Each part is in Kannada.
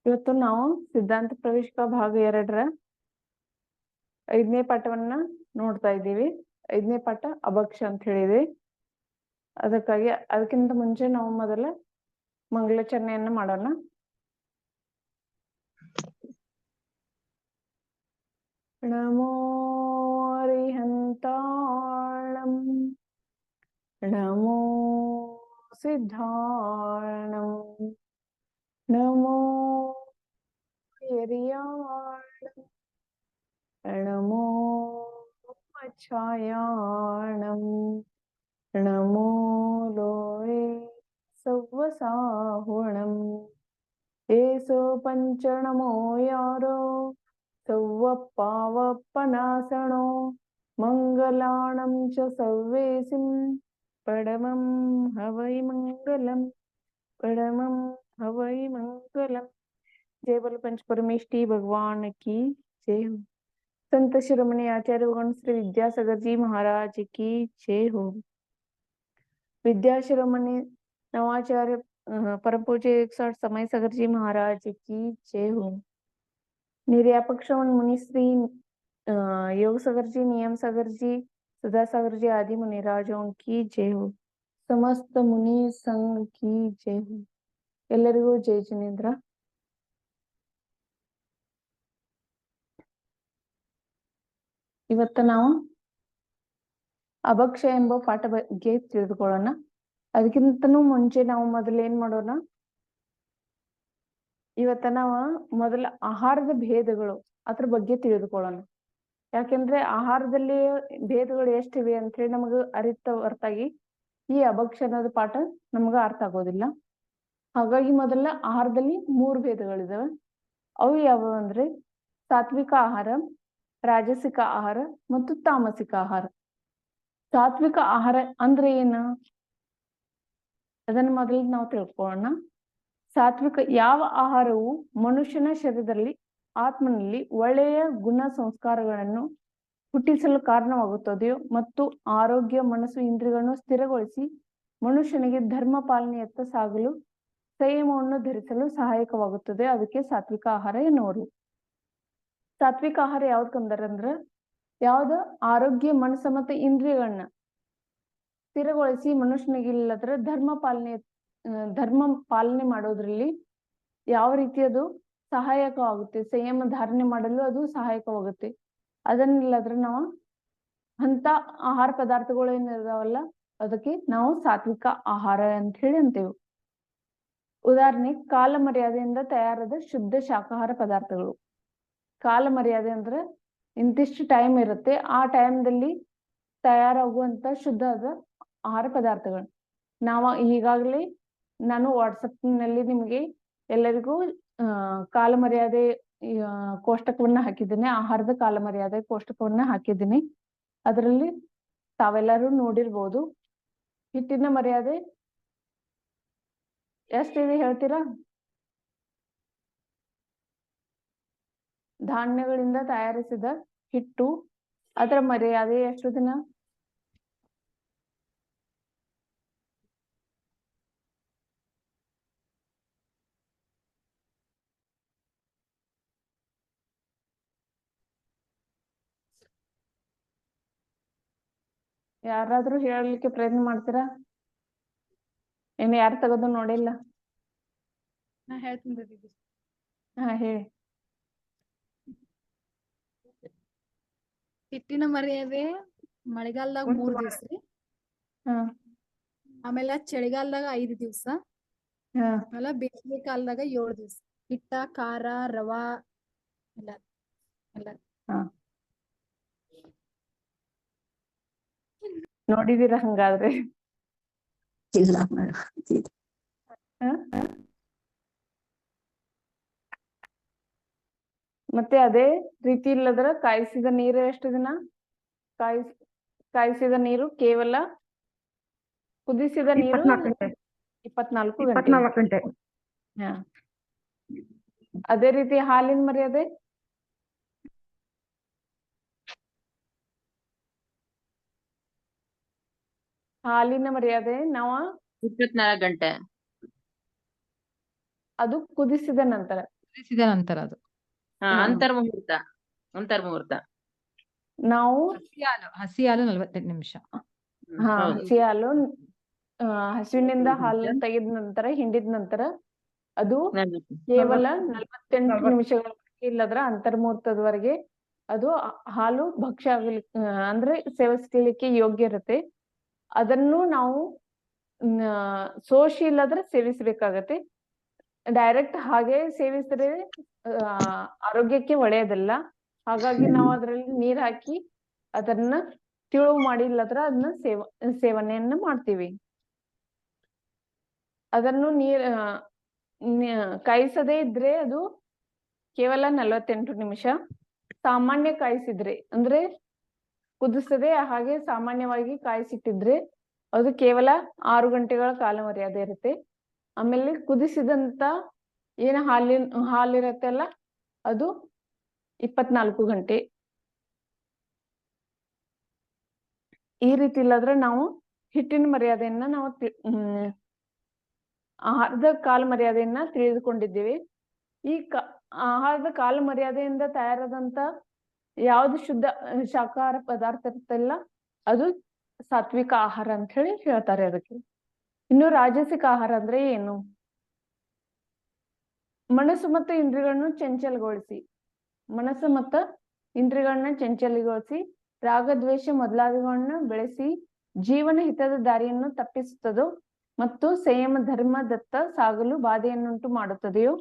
ಇವತ್ತು ನಾವು ಸಿದ್ಧಾಂತ ಪ್ರವೇಶಿಕ ಭಾಗ 2ರ 5ನೇ ಪಾಠವನ್ನ ನೋಡ್ತಾ ಇದ್ದೀವಿ. 5ನೇ ಪಾಠ ಅಭಕ್ಷ ಅಂತ ಹೇಳಿದ್ವಿ. ಅದಕ್ಕಿಂತ ಮುಂಚೆ ನಾವು ಮೊದಲ ಮಂಗಳಾಚರಣೆಯನ್ನ ಮಾಡೋಣ. ನಮೋ ಅರಿಹಂತಾಳಂ ನಮೋ ಸಿದ್ಧಾಳಂ ನಮೋ ಯರಿಯಾಳಂ ನಮೋ ಛಾಯಾಣಂ ನಮೋ ಲೋಯೆ ಸವ್ವಸಾಹುಣಂ ಏಸೋ ಪಂಚನಮೋ ಯಾರೋ ಸವ್ವಪ್ಪಾವಪ್ಪನಾಸಣೋ ಮಂಗಲಾಣಂ ಚ ಸವ್ವೇಸಿಂ ಪಡಮಂ ಹವೈ ಮಂಗಲಂ ಪಡಮಂ हवै मंगलम। जय बोल पंच परमेष्ठी भगवान की जय हो। संत शिरोमणि आचार्य भगवान श्री विद्यासागर जी महाराज की जय हो। विद्या शिरोमणि नवाचार्य परम पूज्य 108 समय सागर जी महाराज की जय हो। निर्यापक श्रवण मुनि श्री योग सागर जी, नियम सागर जी, सदा सागर जी आदि मुनिराजों की जय हो। समस्त मुनि संघ की जय हो। ಎಲ್ಲರಿಗೂ ಜೈ ಜಿನೇಂದ್ರ. ಇವತ್ತು ನಾವು ಅಭಕ್ಷ ಎಂಬ ಪಾಠ ಬಗ್ಗೆ ತಿಳಿದುಕೊಳ್ಳೋಣ. ಅದಕ್ಕಿಂತನೂ ಮುಂಚೆ ನಾವು ಮೊದಲು ಏನ್ ಮಾಡೋಣ, ಇವತ್ತ ನಾವು ಮೊದಲ ಆಹಾರದ ಭೇದಗಳು ಅದ್ರ ಬಗ್ಗೆ ತಿಳಿದುಕೊಳ್ಳೋಣ. ಯಾಕೆಂದ್ರೆ ಆಹಾರದಲ್ಲಿ ಭೇದಗಳು ಎಷ್ಟಿವೆ ಅಂತ ಹೇಳಿ ನಮಗ ಅರಿತ ಹೊರತಾಗಿ ಈ ಅಭಕ್ಷ ಅನ್ನೋದು ಪಾಠ ನಮಗ ಅರ್ಥ ಆಗೋದಿಲ್ಲ. ಹಾಗಾಗಿ ಮೊದಲ ಆಹಾರದಲ್ಲಿ 3 ಭೇದಗಳಿದಾವೆ. ಅವು ಯಾವುವು ಅಂದ್ರೆ ಸಾತ್ವಿಕ ಆಹಾರ, ರಾಜಸಿಕ ಆಹಾರ ಮತ್ತು ತಾಮಸಿಕ ಆಹಾರ. ಸಾತ್ವಿಕ ಆಹಾರ ಅಂದ್ರೆ ಏನು ಅದನ್ನ ಮೊದಲು ನಾವು ತಿಳ್ಕೊಳ್ಳೋಣ. ಸಾತ್ವಿಕ ಯಾವ ಆಹಾರವು ಮನುಷ್ಯನ ಶರೀರದಲ್ಲಿ ಆತ್ಮನಲ್ಲಿ ಒಳ್ಳೆಯ ಗುಣ ಸಂಸ್ಕಾರಗಳನ್ನು ಹುಟ್ಟಿಸಲು ಕಾರಣವಾಗುತ್ತದೆಯೋ ಮತ್ತು ಆರೋಗ್ಯ, ಮನಸ್ಸು, ಇಂದ್ರಿಯಗಳನ್ನು ಸ್ಥಿರಗೊಳಿಸಿ ಮನುಷ್ಯನಿಗೆ ಧರ್ಮ ಪಾಲನೆಯತ್ತ ಸಾಗಲು ಸಂಯಮವನ್ನು ಧರಿಸಲು ಸಹಾಯಕವಾಗುತ್ತದೆ, ಅದಕ್ಕೆ ಸಾತ್ವಿಕ ಆಹಾರ ಎನ್ನುವರು. ಸಾತ್ವಿಕ ಆಹಾರ ಯಾವ್ದಕ್ಕಂದ್ರ ಯಾವ್ದ ಆರೋಗ್ಯ, ಮನಸ್ಸು ಮತ್ತು ಇಂದ್ರಿಯಗಳನ್ನ ಸ್ಥಿರಗೊಳಿಸಿ ಮನುಷ್ಯನಿಗೆ ಇಲ್ಲದ್ರ ಧರ್ಮ ಪಾಲನೆ ಮಾಡೋದ್ರಲ್ಲಿ ಯಾವ ರೀತಿ ಅದು ಸಹಾಯಕವಾಗುತ್ತೆ, ಸಂಯಮ ಧಾರಣೆ ಮಾಡಲು ಅದು ಸಹಾಯಕವಾಗುತ್ತೆ. ಅದನ್ನಿಲ್ಲದ್ರ ನಾವು ಅಂತ ಆಹಾರ ಪದಾರ್ಥಗಳು ಏನಿದಾವಲ್ಲ ಅದಕ್ಕೆ ನಾವು ಸಾತ್ವಿಕ ಆಹಾರ ಅಂತ ಹೇಳಿ ಅಂತೇವೆ. ಉದಾಹರಣೆ, ಕಾಲ ಮರ್ಯಾದೆಯಿಂದ ತಯಾರಾದ ಶುದ್ಧ ಶಾಕಾಹಾರ ಪದಾರ್ಥಗಳು. ಕಾಲ ಮರ್ಯಾದೆ ಅಂದ್ರೆ ಇಂತಿಷ್ಟು ಟೈಮ್ ಇರುತ್ತೆ, ಆ ಟೈಮ್ದಲ್ಲಿ ತಯಾರಾಗುವಂತ ಶುದ್ಧವಾದ ಆಹಾರ ಪದಾರ್ಥಗಳು. ಈಗಾಗಲೇ ನಾನು ವಾಟ್ಸಪ್ನಲ್ಲಿ ನಿಮಗೆ ಎಲ್ಲರಿಗೂ ಕಾಲ ಮರ್ಯಾದೆ ಕೋಷ್ಟಕವನ್ನ ಹಾಕಿದ್ದೀನಿ, ಆಹಾರದ ಕಾಲ ಮರ್ಯಾದೆ ಕೋಷ್ಟಕವನ್ನ ಹಾಕಿದ್ದೀನಿ. ಅದರಲ್ಲಿ ತಾವೆಲ್ಲರೂ ನೋಡಿರ್ಬೋದು. ಹಿಟ್ಟಿನ ಮರ್ಯಾದೆ ಎಷ್ಟಿದೆ ಹೇಳ್ತೀರಾ? ಧಾನ್ಯಗಳಿಂದ ತಯಾರಿಸಿದ ಹಿಟ್ಟು, ಅದರ ಮರ್ಯಾದೆ ಎಷ್ಟು ದಿನ? ಯಾರಾದ್ರೂ ಹೇಳಲಿಕ್ಕೆ ಪ್ರಯತ್ನ ಮಾಡ್ತೀರಾ? ಇನ್ನು ಯಾರು ತೆಗೆದು ನೋಡಿಲ್ಲ? ನಾ ಹೇಳ್ತೀನಿ. ಹಾ ಹೇಳಿ. ಹಿಟ್ಟಿನ ಮರ್ಯಾದೆ ಮಳೆಗಾಲದಾಗ 3 ದಿವ್ಸ ರೀ. ಆಮೇಲೆ ಚಳಿಗಾಲದಾಗ 5 ದಿವ್ಸ. ಆಮೇಲೆ ಬೇಸಿಗೆ ಕಾಲದಾಗ 7 ದಿವ್ಸ. ಹಿಟ್ಟ, ಖಾರ, ರವಾ ಎಲ್ಲ. ನೋಡಿದೀರ ಹಂಗಾದ್ರೆ? ಇಲ್ಲ ಹ? ಮತ್ತೆ ಅದೇ ರೀತಿ ಇಲ್ಲದ್ರ ಕಾಯಿಸಿದ ನೀರು ಎಷ್ಟು ದಿನ ಕಾಯಿಸಿದ ನೀರು ಕೇವಲ ಕುದಿಸಿದ ನೀರು 24 ಗಂಟೆ. ಹ. ಅದೇ ರೀತಿ ಹಾಲಿನ ಮರ್ಯಾದೆ ನಾವು 24 ಗಂಟೆ ಅದು ಕುದಿಸಿದ ನಂತರ ಅದು ಅಂತರ್ಮುಹೂರ್ತ ನಾವು ಹಸಿ ಹಾಲು 48 ನಿಮಿಷ. ಹಸಿ ಹಾಲು ಹಸುವಿನಿಂದ ಹಾಲು ತೆಗೆದ ನಂತರ ಹಿಂಡಿದ ನಂತರ ಅದು ಕೇವಲ 48 ನಿಮಿಷಗಳ ಇಲ್ಲದ್ರ ಅಂತರ್ಮುಹೂರ್ತದವರೆಗೆ ಅದು ಹಾಲು ಭಕ್ಷ್ಯ ಆಗ್ಲಿಕ್ಕೆ ಅಂದ್ರೆ ಸೇವಿಸ್ಲಿಕ್ಕೆ ಯೋಗ್ಯ ಇರುತ್ತೆ. ಅದನ್ನು ನಾವು ಸೋಸಿ ಇಲ್ಲದ್ರೆ ಸೇವಿಸಬೇಕಾಗತ್ತೆ. ಡೈರೆಕ್ಟ್ ಹಾಗೆ ಸೇವಿಸಿದ್ರೆ ಆರೋಗ್ಯಕ್ಕೆ ಒಳ್ಳೆಯದಲ್ಲ. ಹಾಗಾಗಿ ನಾವು ಅದರಲ್ಲಿ ನೀರ್ ಹಾಕಿ ಅದನ್ನ ತಿಳು ಮಾಡಿ ಇಲ್ಲದ್ರ ಅದನ್ನ ಸೇವನೆಯನ್ನ ಮಾಡ್ತೀವಿ. ಅದನ್ನು ಕಾಯಿಸದೇ ಇದ್ರೆ ಅದು ಕೇವಲ 48 ನಿಮಿಷ. ಸಾಮಾನ್ಯ ಕಾಯಿಸಿದ್ರೆ ಅಂದ್ರೆ ಕುದಿಸದೆ ಹಾಗೆ ಸಾಮಾನ್ಯವಾಗಿ ಕಾಯಿಸಿಟ್ಟಿದ್ರೆ ಅದು ಕೇವಲ 6 ಗಂಟೆಗಳ ಕಾಲ ಮರ್ಯಾದೆ ಇರುತ್ತೆ. ಆಮೇಲೆ ಕುದಿಸಿದಂತ ಏನ್ ಹಾಲಿರತ್ತಲ್ಲ ಅದು 24 ಗಂಟೆ. ಈ ರೀತಿ ಇಲ್ಲದ್ರೆ ನಾವು ಹಿಟ್ಟಿನ ಮರ್ಯಾದೆಯನ್ನ ನಾವು ಆಹಾರದ ಕಾಲ ಮರ್ಯಾದೆಯನ್ನ ತಿಳಿದುಕೊಂಡಿದ್ದೀವಿ. ಈ ಆಹಾರದ ಕಾಲ ಮರ್ಯಾದೆಯಿಂದ ತಯಾರಾದಂತ ಯಾವ್ದು ಶುದ್ಧ ಶಾಕಾಹಾರ ಪದಾರ್ಥ ಇರುತ್ತಲ್ಲ ಅದು ಸಾತ್ವಿಕ ಆಹಾರ ಅಂತ ಹೇಳಿ ಹೇಳ್ತಾರೆ ಅದಕ್ಕೆ. ಇನ್ನು ರಾಜಸಿಕ ಆಹಾರ ಅಂದ್ರೆ ಏನು? ಮನಸ್ಸು ಮತ್ತು ಇಂದ್ರಿಯಗಳನ್ನು ಚಂಚಲಗೊಳಿಸಿ ರಾಗದ್ವೇಷ ಮೊದಲಾದವುಗಳನ್ನ ಬೆಳೆಸಿ ಜೀವನ ಹಿತದ ದಾರಿಯನ್ನು ತಪ್ಪಿಸುತ್ತದೋ ಮತ್ತು ಸಂಯಮ ಧರ್ಮದತ್ತ ಸಾಗಲು ಬಾಧೆಯನ್ನುಂಟು ಮಾಡುತ್ತದೆಯೋ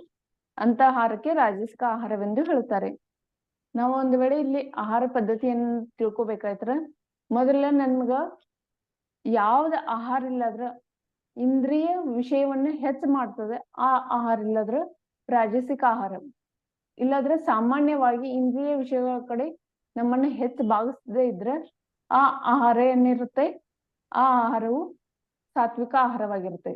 ಅಂತ ಆಹಾರಕ್ಕೆ ರಾಜಸಿಕ ಆಹಾರವೆಂದು ಹೇಳ್ತಾರೆ. ನಾವು ಒಂದು ವೇಳೆ ಇಲ್ಲಿ ಆಹಾರ ಪದ್ಧತಿಯನ್ನು ತಿಳ್ಕೊಬೇಕಾಯ್ತರ ಮೊದಲ ನನ್ಗ ಯಾವ್ದ ಆಹಾರ ಇಲ್ಲದ್ರ ಇಂದ್ರಿಯ ವಿಷಯವನ್ನ ಹೆಚ್ಚು ಮಾಡ್ತದೆ ಆ ಆಹಾರ ಇಲ್ಲದ್ರ ರಾಜಸಿಕ ಆಹಾರ. ಇಲ್ಲದ್ರೆ ಸಾಮಾನ್ಯವಾಗಿ ಇಂದ್ರಿಯ ವಿಷಯಗಳ ಕಡೆ ನಮ್ಮನ್ನ ಹೆಚ್ಚು ಭಾಗಿಸದೇ ಇದ್ರೆ ಆ ಆಹಾರ ಏನಿರುತ್ತೆ ಆ ಆಹಾರವು ಸಾತ್ವಿಕ ಆಹಾರವಾಗಿರುತ್ತೆ.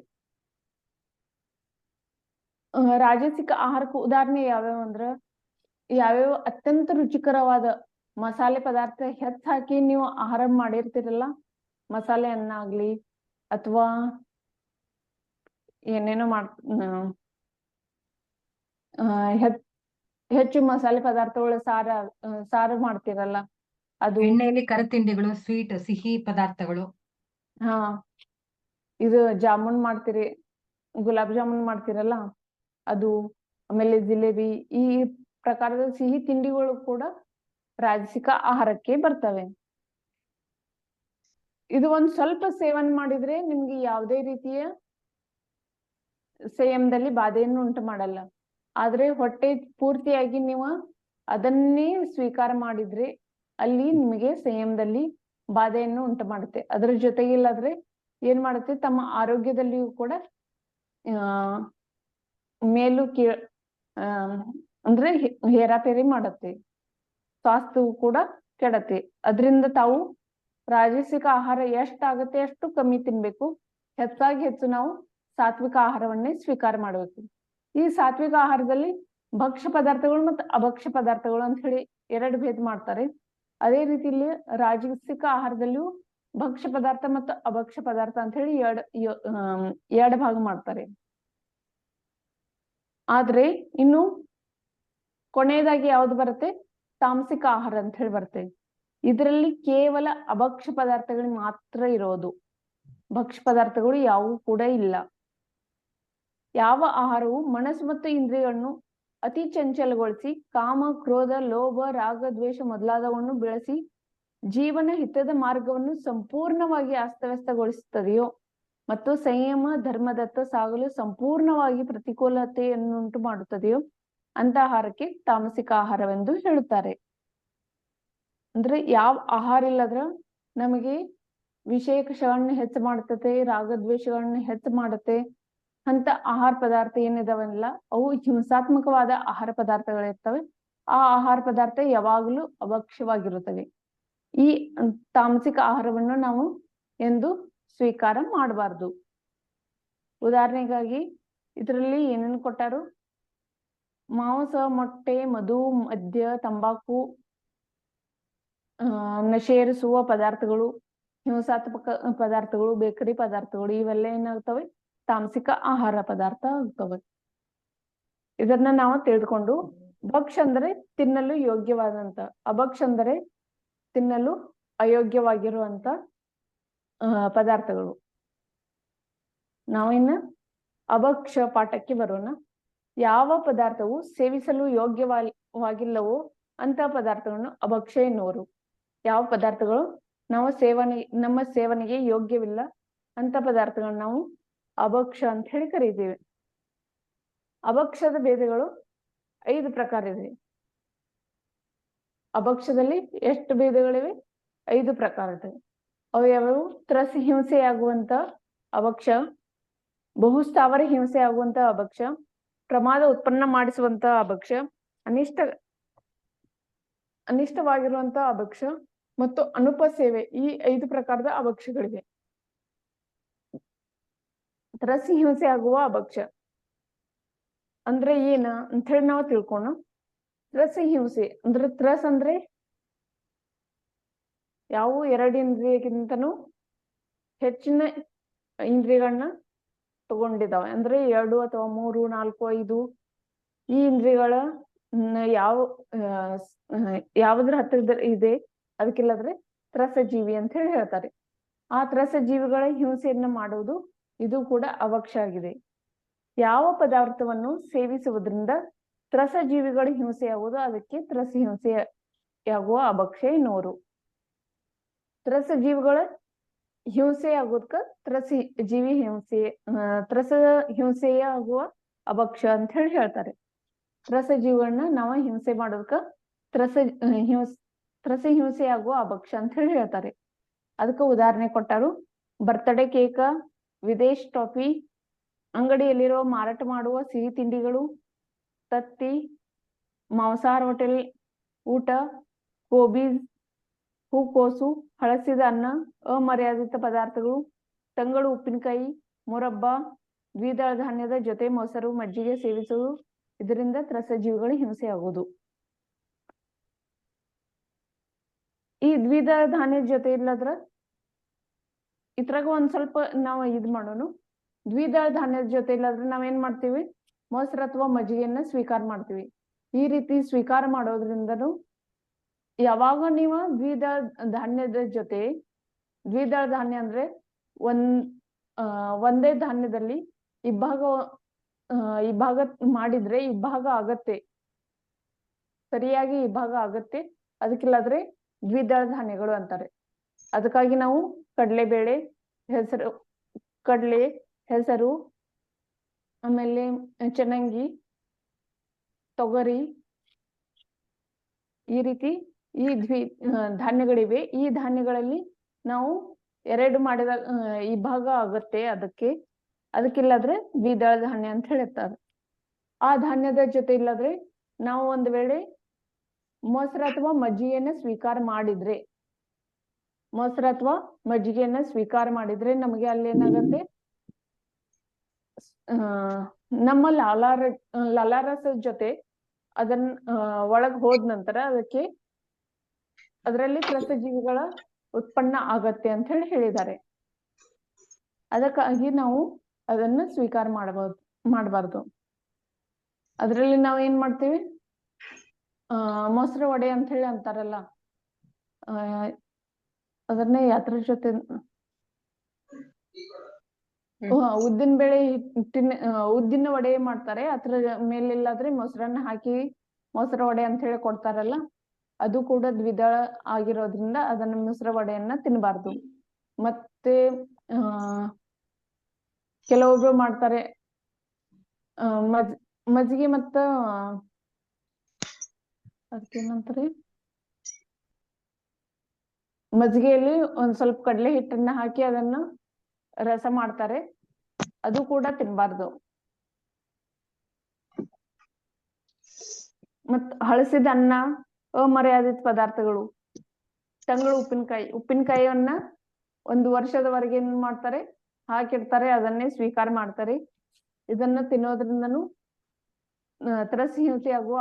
ರಾಜಸಿಕ ಆಹಾರಕ್ಕೆ ಉದಾಹರಣೆ ಯಾವ್ಯಾವ ಅತ್ಯಂತ ರುಚಿಕರವಾದ ಮಸಾಲೆ ಪದಾರ್ಥ ಹೆಚ್ಚು ಹಾಕಿ ನೀವು ಆಹಾರ ಮಾಡಿರ್ತೀರಲ್ಲ, ಮಸಾಲೆ ಅನ್ನ ಆಗ್ಲಿ ಅಥವಾ ಏನೇನೋ ಹೆಚ್ಚು ಮಸಾಲೆ ಪದಾರ್ಥಗಳು ಸಾರು ಮಾಡ್ತಿರಲ್ಲ ಅದು. ಎಣ್ಣೆಯಲ್ಲಿ ಕರತಿಂಡಿಗಳು, ಸ್ವೀಟ್ ಸಿಹಿ ಪದಾರ್ಥಗಳು. ಇದು ಜಾಮೂನ್ ಮಾಡ್ತೀರಿ, ಗುಲಾಬ್ ಜಾಮೂನ್ ಮಾಡ್ತಿರಲ್ಲ ಅದು, ಆಮೇಲೆ ಜಿಲೇಬಿ, ಈ ಪ್ರಕಾರದ ಸಿಹಿ ತಿಂಡಿಗಳು ಕೂಡ ರಾಜಸಿಕ ಆಹಾರಕ್ಕೆ ಬರ್ತವೆ. ಇದು ಒಂದ್ ಸ್ವಲ್ಪ ಸೇವನೆ ಮಾಡಿದ್ರೆ ನಿಮ್ಗೆ ಯಾವುದೇ ರೀತಿಯ ಸಂಯಮದಲ್ಲಿ ಬಾಧೆಯನ್ನು ಉಂಟು ಮಾಡಲ್ಲ. ಆದ್ರೆ ಹೊಟ್ಟೆ ಪೂರ್ತಿಯಾಗಿ ನೀವು ಅದನ್ನೇ ಸ್ವೀಕಾರ ಮಾಡಿದ್ರೆ ಅಲ್ಲಿ ನಿಮಗೆ ಸಂಯಮದಲ್ಲಿ ಬಾಧೆಯನ್ನು ಉಂಟು ಮಾಡುತ್ತೆ. ಅದ್ರ ಜೊತೆಗೆ ಇಲ್ಲಾದ್ರೆ ಏನ್ ಮಾಡುತ್ತೆ, ತಮ್ಮ ಆರೋಗ್ಯದಲ್ಲಿಯೂ ಕೂಡ ಮೇಲು ಅಂದ್ರೆ ಹೇರಾಫೇರಿ ಮಾಡುತ್ತೆ, ಸ್ವಾಸ್ಥ್ಯವು ಕೂಡ ಕೆಡತ್ತೆ. ಅದರಿಂದ ತಾವು ರಾಜಸಿಕ ಆಹಾರ ಎಷ್ಟಾಗತ್ತೆ ಅಷ್ಟು ಕಮ್ಮಿ ತಿನ್ಬೇಕು. ಹೆಚ್ಚು ನಾವು ಸಾತ್ವಿಕ ಆಹಾರವನ್ನೇ ಸ್ವೀಕಾರ ಮಾಡಬೇಕು. ಈ ಸಾತ್ವಿಕ ಆಹಾರದಲ್ಲಿ ಭಕ್ಷ್ಯ ಪದಾರ್ಥಗಳು ಮತ್ತು ಅಭಕ್ಷ್ಯ ಪದಾರ್ಥಗಳು ಅಂತ ಹೇಳಿ ಎರಡು ಭೇದ ಮಾಡ್ತಾರೆ. ಅದೇ ರೀತಿಯಲ್ಲಿ ರಾಜಸಿಕ ಆಹಾರದಲ್ಲಿಯೂ ಭಕ್ಷ್ಯ ಪದಾರ್ಥ ಮತ್ತು ಅಭಕ್ಷ್ಯ ಪದಾರ್ಥ ಅಂತ ಹೇಳಿ ಎರಡು ಭಾಗ ಮಾಡ್ತಾರೆ. ಆದ್ರೆ ಇನ್ನು ಕೊನೆಯದಾಗಿ ಯಾವ್ದು ಬರುತ್ತೆ, ತಾಮಸಿಕ ಆಹಾರ ಅಂತ ಹೇಳಿ ಬರುತ್ತೆ. ಇದರಲ್ಲಿ ಕೇವಲ ಅಭಕ್ಷ್ಯ ಪದಾರ್ಥಗಳು ಮಾತ್ರ ಇರೋದು, ಭಕ್ಷ್ಯ ಪದಾರ್ಥಗಳು ಯಾವುವು ಕೂಡ ಇಲ್ಲ. ಯಾವ ಆಹಾರವು ಮನಸ್ಸು ಮತ್ತು ಇಂದ್ರಿಯಗಳನ್ನು ಅತಿ ಚಂಚಲಗೊಳಿಸಿ ಕಾಮ, ಕ್ರೋಧ, ಲೋಭ, ರಾಗ, ದ್ವೇಷ ಮೊದಲಾದವನ್ನು ಬೆಳೆಸಿ ಜೀವನ ಹಿತದ ಮಾರ್ಗವನ್ನು ಸಂಪೂರ್ಣವಾಗಿ ಅಸ್ತವ್ಯಸ್ತಗೊಳಿಸುತ್ತದೆಯೋ ಮತ್ತು ಸಂಯಮ ಧರ್ಮದತ್ತ ಸಾಗಲು ಸಂಪೂರ್ಣವಾಗಿ ಪ್ರತಿಕೂಲತೆಯನ್ನುಂಟು ಮಾಡುತ್ತದೆಯೋ ಅಂತ ಆಹಾರಕ್ಕೆ ತಾಮಸಿಕ ಆಹಾರವೆಂದು ಹೇಳುತ್ತಾರೆ. ಅಂದ್ರೆ ಯಾವ ಆಹಾರ ಇಲ್ಲದ್ರ ನಮಗೆ ವಿಷಯಕಗಳನ್ನ ಹೆಚ್ಚು ಮಾಡ್ತತೆ, ರಾಗದ್ವೇಷಗಳನ್ನ ಹೆಚ್ಚು ಮಾಡುತ್ತೆ ಅಂತ ಆಹಾರ ಪದಾರ್ಥ ಏನಿದಾವಲ್ಲ ಅವು ಹಿಂಸಾತ್ಮಕವಾದ ಆಹಾರ ಪದಾರ್ಥಗಳಿರ್ತವೆ. ಆ ಆಹಾರ ಪದಾರ್ಥ ಯಾವಾಗಲೂ ಅಭಕ್ಷ್ಯವಾಗಿರುತ್ತವೆ. ಈ ತಾಮಸಿಕ ಆಹಾರವನ್ನು ನಾವು ಎಂದು ಸ್ವೀಕಾರ ಮಾಡಬಾರ್ದು. ಉದಾಹರಣೆಗಾಗಿ ಇದರಲ್ಲಿ ಏನೇನು ಕೊಟ್ಟಾರು? ಮಾಂಸ, ಮೊಟ್ಟೆ, ಮಧು, ಮದ್ಯ, ತಂಬಾಕು, ನಶೇರಿಸುವ ಪದಾರ್ಥಗಳು, ಹಿಂಸಾತ್ಮಕ ಪದಾರ್ಥಗಳು, ಬೇಕರಿ ಪದಾರ್ಥಗಳು ಇವೆಲ್ಲ ಏನಾಗ್ತವೆ? ತಾಮಸಿಕ ಆಹಾರ ಪದಾರ್ಥ ಆಗ್ತವೆ. ಇದನ್ನ ನಾವು ತಿಳಿದುಕೊಂಡು ಭಕ್ಷ ಅಂದ್ರೆ ತಿನ್ನಲು ಯೋಗ್ಯವಾದಂತ, ಅಭಕ್ಷ ಅಂದರೆ ತಿನ್ನಲು ಅಯೋಗ್ಯವಾಗಿರುವಂತ ಪದಾರ್ಥಗಳು. ನಾವಿನ್ನ ಅಭಕ್ಷ ಪಾಠಕ್ಕೆ ಬರೋಣ. ಯಾವ ಪದಾರ್ಥವು ಸೇವಿಸಲು ಯೋಗ್ಯವಾಗಿಲ್ಲವೋ ಅಂತ ಪದಾರ್ಥಗಳನ್ನು ಅಭಕ್ಷ ಎನ್ನುವರು. ಯಾವ ಪದಾರ್ಥಗಳು ನಮ್ಮ ಸೇವನೆಗೆ ಯೋಗ್ಯವಿಲ್ಲ ಅಂತ ಪದಾರ್ಥಗಳನ್ನ ನಾವು ಅಭಕ್ಷ ಅಂತ ಹೇಳಿ ಕರೀತೀವಿ. ಅಭಕ್ಷದ ಭೇದಗಳು 5 ಪ್ರಕಾರ ಇದೆ. ಅಭಕ್ಷದಲ್ಲಿ ಎಷ್ಟು ಭೇದಗಳಿವೆ? 5 ಪ್ರಕಾರ ಇದೆ. ಅವು ಯಾವ್ಯಾವು? ತ್ರಸ ಹಿಂಸೆಯಾಗುವಂತ ಅಭಕ್ಷ, ಬಹುಸ್ಥಾವರ ಹಿಂಸೆ ಆಗುವಂತ ಅಭಕ್ಷ, ಪ್ರಮಾದ ಉತ್ಪನ್ನ ಮಾಡಿಸುವಂತ ಅಭಕ್ಷ, ಅನಿಷ್ಟವಾಗಿರುವಂತ ಅಭಕ್ಷ ಮತ್ತು ಅನುಪಸೇವೆ. ಈ 5 ಪ್ರಕಾರದ ಅಭಕ್ಷಗಳಿವೆ. ತ್ರಸ ಹಿಂಸೆ ಆಗುವ ಅಭಕ್ಷ ಅಂದ್ರೆ ಏನ ಅಂತ ಹೇಳಿ ನಾವು ತಿಳ್ಕೋಣ. ತ್ರಸ ಹಿಂಸೆ ಅಂದ್ರೆ ತ್ರಸ್ ಅಂದ್ರೆ ಯಾವ 2 ಇಂದ್ರಿಯಕ್ಕಿಂತನೂ ಹೆಚ್ಚಿನ ಇಂದ್ರಿಯಗಳನ್ನ ತಗೊಂಡಿದಾವೆ. ಅಂದ್ರೆ 2 ಅಥವಾ 3, 4, 5 ಈ ಇಂದ್ರಿಯಗಳ ಯಾವ್ದ್ರ ಹತ್ತಿರ ಇದೆ ಅದಕ್ಕಿಲ್ಲದ್ರೆ ತ್ರಸ ಜೀವಿ ಅಂತ ಹೇಳಿ ಹೇಳ್ತಾರೆ. ಆ ತ್ರಸ ಜೀವಿಗಳ ಹಿಂಸೆಯನ್ನ ಮಾಡುವುದು ಇದು ಕೂಡ ಅಭಕ್ಷ ಆಗಿದೆ. ಯಾವ ಪದಾರ್ಥವನ್ನು ಸೇವಿಸುವುದರಿಂದ ತ್ರಸ ಜೀವಿಗಳ ಹಿಂಸೆಯಾಗುವುದು ಅದಕ್ಕೆ ತ್ರಸ ಹಿಂಸೆಯಾಗುವ ಅಭಕ್ಷ ಎನ್ನುವರು. ತ್ರಸ ಜೀವಿಗಳ ಹಿಂಸೆ ಆಗೋದಕ್ಕ ತ್ರಸ ಹಿಂಸೆಯಾಗುವ ಅಭಕ್ಷ ಅಂತ ಹೇಳಿ ಹೇಳ್ತಾರೆ. ತ್ರಸ ಜೀವಿಗಳನ್ನ ನಾವು ಹಿಂಸೆ ಮಾಡೋದಕ್ಕ ತ್ರಸ ಹಿಂಸೆಯಾಗುವ ಅಭಕ್ಷ ಅಂತ ಹೇಳಿ ಹೇಳ್ತಾರೆ. ಅದಕ್ಕೆ ಉದಾಹರಣೆ ಕೊಟ್ಟಾರು. ಬರ್ತ್ಡೇ ಕೇಕ, ವಿದೇಶ್ ಟಾಫಿ, ಅಂಗಡಿಯಲ್ಲಿರೋ ಮಾರಾಟ ಮಾಡುವ ಸಿಹಿ ತಿಂಡಿಗಳು, ತತ್ತಿ, ಮಾಂಸಾಹಾರ ಹೋಟೆಲ್ ಊಟ, ಗೋಬೀಸ್, ಹೂಕೋಸು, ಹಳಸಿದ ಅನ್ನ, ಅಮರ್ಯಾದಿತ ಪದಾರ್ಥಗಳು, ತಂಗಳು ಉಪ್ಪಿನಕಾಯಿ, ಮೊರಬ್ಬ, ದ್ವಿದಳ ಧಾನ್ಯದ ಜೊತೆ ಮೊಸರು, ಮಜ್ಜಿಗೆ ಸೇವಿಸುವುದು. ಇದರಿಂದ ತ್ರಸ ಜೀವಿಗಳು ಹಿಂಸೆ ಆಗುವುದು. ಈ ದ್ವಿದಳ ಧಾನ್ಯದ ಜೊತೆ ಇಲ್ಲದ್ರ ಇದ್ರಾಗ ಒಂದ್ ಸ್ವಲ್ಪ ನಾವು ಇದ್ ಮಾಡೋಣ. ದ್ವಿದಳ ಧಾನ್ಯದ ಜೊತೆ ಇಲ್ಲಾದ್ರೆ ನಾವೇನ್ ಮಾಡ್ತೀವಿ? ಮೊಸರು ಅಥವಾ ಮಜ್ಜಿಗೆಯನ್ನ ಸ್ವೀಕಾರ ಮಾಡ್ತೀವಿ. ಈ ರೀತಿ ಸ್ವೀಕಾರ ಮಾಡೋದ್ರಿಂದನು ಯಾವಾಗ ನೀವು ದ್ವಿದಳ ಧಾನ್ಯದ ಜೊತೆ, ದ್ವಿದಳ ಧಾನ್ಯ ಅಂದ್ರೆ ಒಂದೇ ಧಾನ್ಯದಲ್ಲಿ ಇಬ್ಬಾಗ ಮಾಡಿದ್ರೆ ಇಬ್ಬಾಗ ಆಗತ್ತೆ, ಸರಿಯಾಗಿ ಇಬ್ಬಾಗ ಆಗತ್ತೆ. ಅದಕ್ಕಿಲ್ಲಾದ್ರೆ ದ್ವಿದಳ ಧಾನ್ಯಗಳು ಅಂತಾರೆ. ಅದಕ್ಕಾಗಿ ನಾವು ಕಡಲೆ, ಹೆಸರು, ಆಮೇಲೆ ಚನ್ನಂಗಿ, ತೊಗರಿ ಈ ರೀತಿ ಈ ಧಾನ್ಯಗಳಿವೆ. ಈ ಧಾನ್ಯಗಳಲ್ಲಿ ನಾವು 2 ಮಾಡಿದ ಇಬ್ಬಾಗ ಆಗತ್ತೆ. ಅದಕ್ಕಿಲ್ಲಾದ್ರೆ ದ್ವಿದಳ ಧಾನ್ಯ ಅಂತ ಹೇಳಿರ್ತಾರೆ. ಆ ಧಾನ್ಯದ ಜೊತೆ ಇಲ್ಲಾದ್ರೆ ನಾವು ಒಂದ್ ವೇಳೆ ಮೊಸರು ಅಥವಾ ಮಜ್ಜಿಗೆಯನ್ನ ಸ್ವೀಕಾರ ಮಾಡಿದ್ರೆ ನಮಗೆ ಅಲ್ಲಿ ಏನಾಗತ್ತೆ? ನಮ್ಮ ಲಾಲಾರಸದ ಜೊತೆ ಅದನ್ನ ಒಳಗ್ ಹೋದ ನಂತರ ಅದರಲ್ಲಿ ತ್ರಸ ಜೀವಿಗಳ ಉತ್ಪನ್ನ ಆಗತ್ತೆ ಅಂತ ಹೇಳಿದ್ದಾರೆ. ಅದಕ್ಕಾಗಿ ನಾವು ಅದನ್ನ ಸ್ವೀಕಾರ ಮಾಡಬಾರ್ದು. ಅದರಲ್ಲಿ ನಾವು ಏನ್ ಮಾಡ್ತೀವಿ? ಮೊಸರು ವಡೆ ಅಂತ ಹೇಳಿ ಅಂತಾರಲ್ಲ, ಅದನ್ನೇ ಯಾತ್ರ ಜೊತೆ ಉದ್ದಿನ ಬೇಳೆ ಉದ್ದಿನ ವಡೆ ಮಾಡ್ತಾರೆ. ಅದ್ರ ಮೇಲಿಲ್ಲಾದ್ರೆ ಮೊಸರನ್ನ ಹಾಕಿ ಮೊಸರು ವಡೆ ಅಂತ ಹೇಳಿ ಕೊಡ್ತಾರಲ್ಲ, ಅದು ಕೂಡ ದ್ವಿದಳ ಆಗಿರೋದ್ರಿಂದ ಅದನ್ನ ಮೊಸರು ವಡೆಯನ್ನ ತಿನ್ನಬಾರ್ದು. ಮತ್ತೆ ಕೆಲವೊಬ್ರು ಮಾಡ್ತಾರೆ ಮಜ್ಜಿಗೆ ಮತ್ತ ಅದಕ್ಕೇನಂತಾರೆ ಮಜ್ಜಿಗೆಯಲ್ಲಿ ಒಂದ್ ಸ್ವಲ್ಪ ಕಡಲೆ ಹಿಟ್ಟನ್ನ ಹಾಕಿ ಅದನ್ನ ರಸ ಮಾಡ್ತಾರೆ, ಅದು ಕೂಡ ತಿನ್ಬಾರ್ದು. ಮತ್ ಹಳಸಿದ ಅನ್ನ, ಅಮರ್ಯಾದಿತ ಪದಾರ್ಥಗಳು, ತಂಗಳು ಉಪ್ಪಿನಕಾಯಿಯನ್ನ 1 ವರ್ಷದವರೆಗೆ ಏನ್ ಮಾಡ್ತಾರೆ, ಹಾಕಿಡ್ತಾರೆ, ಅದನ್ನೇ ಸ್ವೀಕಾರ ಮಾಡ್ತಾರೆ. ಇದನ್ನ ತಿನ್ನೋದ್ರಿಂದನೂ ತ್ರಸಹೀನತೆ ಆಗುವ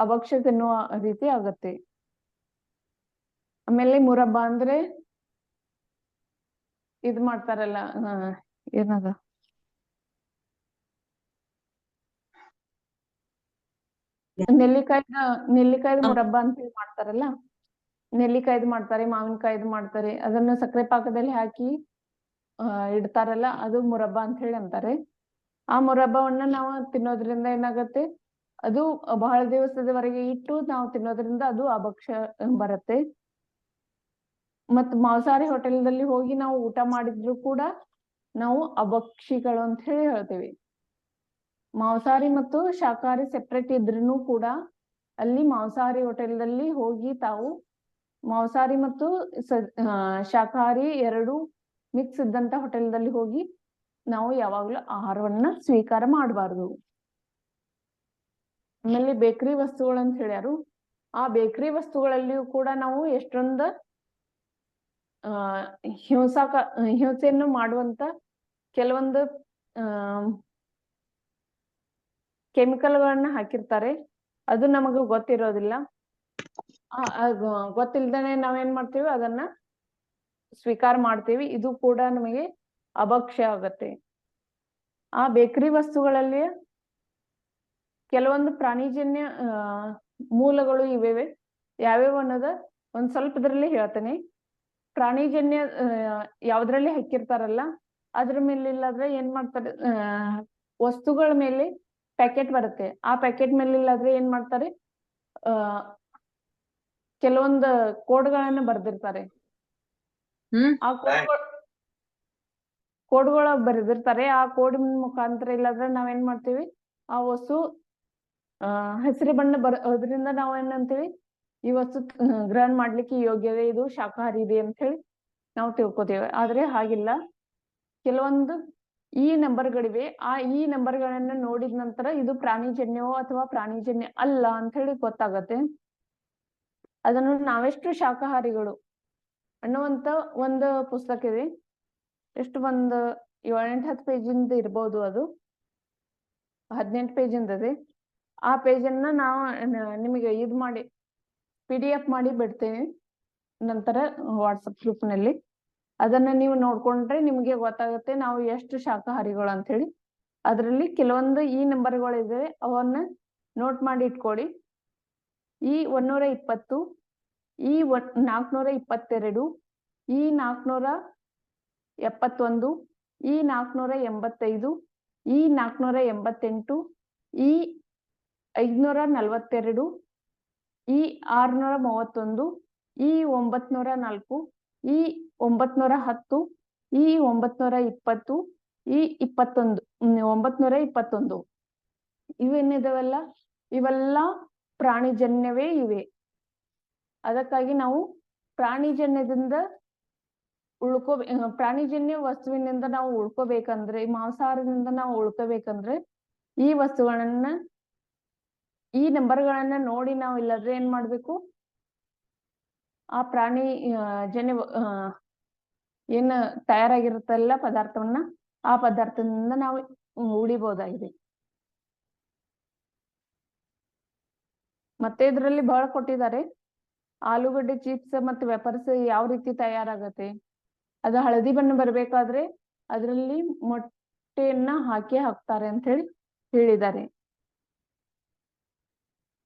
ಅಭಕ್ಷ್ಯ ತಿನ್ನುವ ರೀತಿ ಆಗತ್ತೆ. ಆಮೇಲೆ ಮುರಬ್ಬ ಅಂದ್ರೆ ಇದ್ ಮಾಡ್ತಾರಲ್ಲ, ಏನದ ನೆಲ್ಲಿಕಾಯ್ದ ಮುರಬ್ಬ ಅಂತ ಹೇಳಿ ಮಾಡ್ತಾರಲ್ಲ, ನೆಲ್ಲಿಕಾಯ್ದು ಮಾಡ್ತಾರೆ, ಮಾವಿನಕಾಯ್ದು ಮಾಡ್ತಾರೆ, ಅದನ್ನ ಸಕ್ಕರೆ ಪಾಕದಲ್ಲಿ ಹಾಕಿ ಇಡ್ತಾರಲ್ಲ, ಅದು ಮುರಬ್ಬ ಅಂತ ಹೇಳಿ ಅಂತಾರೆ. ಆ ಮುರಬ್ಬವನ್ನ ನಾವು ತಿನ್ನೋದ್ರಿಂದ ಏನಾಗತ್ತೆ, ಅದು ಬಹಳ ದಿವಸದವರೆಗೆ ಇಟ್ಟು ನಾವು ತಿನ್ನೋದ್ರಿಂದ ಅದು ಅಭಕ್ಷ್ಯ ಬರುತ್ತೆ. ಮತ್ ಮಾಂಸಾಹಾರಿ ಹೋಟೆಲ್ದಲ್ಲಿ ಹೋಗಿ ನಾವು ಊಟ ಮಾಡಿದ್ರು ಕೂಡ ನಾವು ಅಭಕ್ಷಿಗಳು ಅಂತ ಹೇಳಿ ಹೇಳ್ತೇವೆ. ಮಾಂಸಾಹಾರಿ ಮತ್ತು ಶಾಕಾಹಾರಿ ಸೆಪರೇಟ್ ಇದ್ರೂ ಕೂಡ ಅಲ್ಲಿ ಮಾಂಸಾಹಾರಿ ಹೋಟೆಲ್ದಲ್ಲಿ ಹೋಗಿ ತಾವು ಮಾಂಸಾಹಾರಿ ಮತ್ತು ಶಾಕಾಹಾರಿ ಎರಡು ಮಿಕ್ಸ್ ಇದ್ದಂತ ಹೋಟೆಲ್ದಲ್ಲಿ ಹೋಗಿ ನಾವು ಯಾವಾಗ್ಲೂ ಆಹಾರವನ್ನ ಸ್ವೀಕಾರ ಮಾಡಬಾರ್ದು. ಆಮೇಲೆ ಬೇಕರಿ ವಸ್ತುಗಳಂತ ಹೇಳ್ಯಾರು. ಆ ಬೇಕರಿ ವಸ್ತುಗಳಲ್ಲಿಯೂ ಕೂಡ ನಾವು ಎಷ್ಟೊಂದು ಹಿಂಸೆಯನ್ನು ಮಾಡುವಂತ ಕೆಲವೊಂದು ಕೆಮಿಕಲ್ಗಳನ್ನ ಹಾಕಿರ್ತಾರೆ, ಅದು ನಮಗ ಗೊತ್ತಿರೋದಿಲ್ಲ. ಗೊತ್ತಿಲ್ದೇನೆ ನಾವೇನ್ ಮಾಡ್ತೀವಿ, ಅದನ್ನ ಸ್ವೀಕಾರ ಮಾಡ್ತೀವಿ, ಇದು ಕೂಡ ನಮಗೆ ಅಭಕ್ಷ್ಯ ಆಗತ್ತೆ. ಆ ಬೇಕರಿ ವಸ್ತುಗಳಲ್ಲಿ ಕೆಲವೊಂದು ಪ್ರಾಣಿಜನ್ಯ ಮೂಲಗಳು ಇವೆ. ಯಾವ್ಯಾವ ಅನ್ನೋದ ಒಂದ್ ಸ್ವಲ್ಪದ್ರಲ್ಲಿ ಹೇಳ್ತೇನೆ. ಪ್ರಾಣಿಜನ್ಯ ಯಾವ್ದ್ರಲ್ಲಿ ಹಾಕಿರ್ತಾರಲ್ಲ ಅದ್ರ ಮೇಲೆ ಇಲ್ಲಾದ್ರೆ ಏನ್ ಮಾಡ್ತಾರೆ, ವಸ್ತುಗಳ ಮೇಲೆ ಪ್ಯಾಕೆಟ್ ಬರುತ್ತೆ, ಆ ಪ್ಯಾಕೆಟ್ ಮೇಲೆ ಇಲ್ಲಾದ್ರೆ ಏನ್ ಮಾಡ್ತಾರೆ, ಕೆಲವೊಂದು ಕೋಡ್ಗಳನ್ನ ಬರ್ದಿರ್ತಾರೆ. ಆ ಕೋಡ್ಗಳ ಬರೆದಿರ್ತಾರೆ. ಆ ಕೋಡ್ ಮುಖಾಂತರ ಇಲ್ಲಾದ್ರೆ ನಾವೇನ್ ಮಾಡ್ತೀವಿ, ಆ ವಸ್ತು ಹಸಿರು ಬಣ್ಣ ಅದರಿಂದ ನಾವೇನಂತೀವಿ, ಈ ವಸ್ತು ಗ್ರಹಣ ಮಾಡ್ಲಿಕ್ಕೆ ಯೋಗ್ಯವೇ, ಇದು ಶಾಕಾಹಾರಿ ಇದೆ ಅಂತ ಹೇಳಿ ನಾವು ತಿಳ್ಕೊತೇವೆ. ಆದ್ರೆ ಹಾಗಿಲ್ಲ. ಕೆಲವೊಂದು ಈ ನಂಬರ್ಗಳಿವೆ, ಆ ಈ ನಂಬರ್ಗಳನ್ನ ನೋಡಿದ ನಂತರ ಇದು ಪ್ರಾಣಿಜನ್ಯವೋ ಅಥವಾ ಪ್ರಾಣಿಜನ್ಯ ಅಲ್ಲ ಅಂತ ಹೇಳಿ ಗೊತ್ತಾಗತ್ತೆ. ಅದನ್ನು ನಾವೆಷ್ಟು ಶಾಕಾಹಾರಿಗಳು ಅನ್ನುವಂತ ಒಂದು ಪುಸ್ತಕ ಇದೆ. ಎಷ್ಟು ಒಂದು 7-10 ಪೇಜಿಂದ ಇರ್ಬೋದು, ಅದು 18 ಪೇಜಿಂದ ಇದೆ. ಆ ಪೇಜನ್ನ ನಾವು ನಿಮಗೆ ಇದು ಮಾಡಿ PDF ಮಾಡಿ ಬಿಡ್ತೇನೆ ನಂತರ ವಾಟ್ಸಪ್ ಗ್ರೂಪ್ ನಲ್ಲಿ. ಅದನ್ನ ನೀವು ನೋಡ್ಕೊಂಡ್ರೆ ನಿಮ್ಗೆ ಗೊತ್ತಾಗುತ್ತೆ ನಾವು ಎಷ್ಟು ಶಾಕಾಹಾರಿಗಳು ಅಂತ ಹೇಳಿ. ಅದರಲ್ಲಿ ಕೆಲವೊಂದು ಈ ನಂಬರ್ಗಳಿದೆ, ಅವನ್ನ ನೋಟ್ ಮಾಡಿ ಇಟ್ಕೊಳ್ಳಿ. ಈ 120, ಈ 422, ಈ 471, ಈ 485, ಈ 488, ಈ 542, ಈ 631, ಈ 904, ಈ 910, ಈ 920, ಈ 921. ಇವೇನಿದಾವಲ್ಲ ಇವೆಲ್ಲ ಪ್ರಾಣಿಜನ್ಯವೇ ಇವೆ. ಅದಕ್ಕಾಗಿ ನಾವು ಪ್ರಾಣಿಜನ್ಯದಿಂದ ಪ್ರಾಣಿಜನ್ಯ ವಸ್ತುವಿನಿಂದ ನಾವು ಉಳ್ಕೋಬೇಕಂದ್ರೆ, ಮಾಂಸಾಹಾರದಿಂದ ನಾವು ಉಳ್ಕೋಬೇಕಂದ್ರೆ ಈ ವಸ್ತುಗಳನ್ನ, ಈ ನಂಬರ್ಗಳನ್ನ ನೋಡಿ ನಾವು ಇಲ್ಲದ್ರೆ ಏನ್ ಮಾಡ್ಬೇಕು, ಆ ಪ್ರಾಣಿ ಜನ್ಯ ಏನ್ ತಯಾರಾಗಿರುತ್ತಲ್ಲ ಪದಾರ್ಥವನ್ನ, ಆ ಪದಾರ್ಥದಿಂದ ನಾವು ಉಳಿಬಹುದಾಗಿದೆ. ಮತ್ತೆ ಇದರಲ್ಲಿ ಬಹಳ ಕೊಟ್ಟಿದ್ದಾರೆ. ಆಲೂಗಡ್ಡೆ ಚಿಪ್ಸ್ ಮತ್ತು ವೆಪರ್ಸ್ ಯಾವ ರೀತಿ ತಯಾರಾಗತ್ತೆ, ಅದು ಹಳದಿ ಬಣ್ಣ ಬರ್ಬೇಕಾದ್ರೆ ಅದರಲ್ಲಿ ಮೊಟ್ಟೆಯನ್ನ ಹಾಕ್ತಾರೆ ಅಂತ ಹೇಳಿ ಹೇಳಿದ್ದಾರೆ.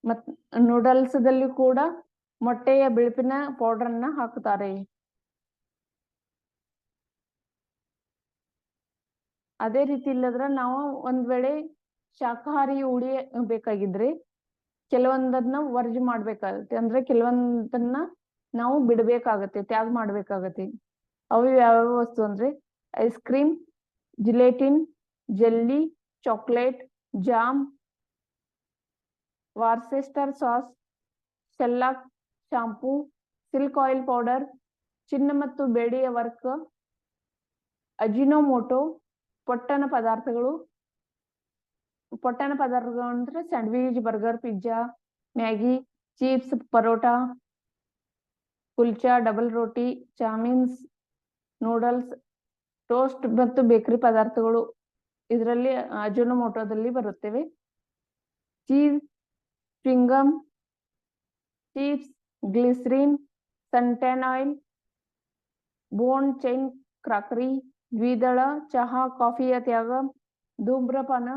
ಮತ್ ನೂಡಲ್ಸ್ ದಲ್ಲಿ ಕೂಡ ಮೊಟ್ಟೆಯ ಬಿಳುಪಿನ ಪೌಡರ್ ಅನ್ನ ಹಾಕುತ್ತಾರೆ. ಅದೇ ರೀತಿ ಇಲ್ಲದ್ರ ನಾವು ಒಂದ್ ವೇಳೆ ಶಾಕಾಹಾರಿ ಉಳಿಬೇಕಾಗಿದ್ರೆ ಕೆಲವೊಂದನ್ನ ವರ್ಜ್ ಮಾಡ್ಬೇಕಾಗತ್ತೆ, ಅಂದ್ರೆ ಕೆಲವೊಂದನ್ನ ನಾವು ಬಿಡ್ಬೇಕಾಗತ್ತೆ, ತ್ಯಾಗ ಮಾಡ್ಬೇಕಾಗತ್ತೆ. ಅವು ಯಾವ್ಯಾವ ವಸ್ತು ಅಂದ್ರೆ ice cream, gelatin, jelly, chocolate, jam, Worcester sauce, shellac, shampoo, silk oil powder, ಚಿನ್ನ ಮತ್ತು ಬೆಳ್ಳಿಯ ವರ್ಕ್, ಅಜಿನೋಮೋಟೊ, ಪೊಟ್ಟಣ ಪದಾರ್ಥಗಳು ಅಂದ್ರೆ sandwich, burger, pizza, Maggi, chips, paratha, kulcha, double roti, ಚಾಮಿನ್ಸ್, ನೂಡಲ್ಸ್, ಟೋಸ್ಟ್ ಮತ್ತು ಬೇಕರಿ ಪದಾರ್ಥಗಳು ಇದರಲ್ಲಿ ಅಜಿನೋಮೋಟೋದಲ್ಲಿ ಬರುತ್ತವೆ. Cheese, chewing gum, chips, glycerine, suntan oil, bone china crockery, ದ್ವಿದಳ, ಚಹಾ, ಕಾಫಿಯ ತ್ಯಾಗ, ಧೂಮ್ರಪಾನ,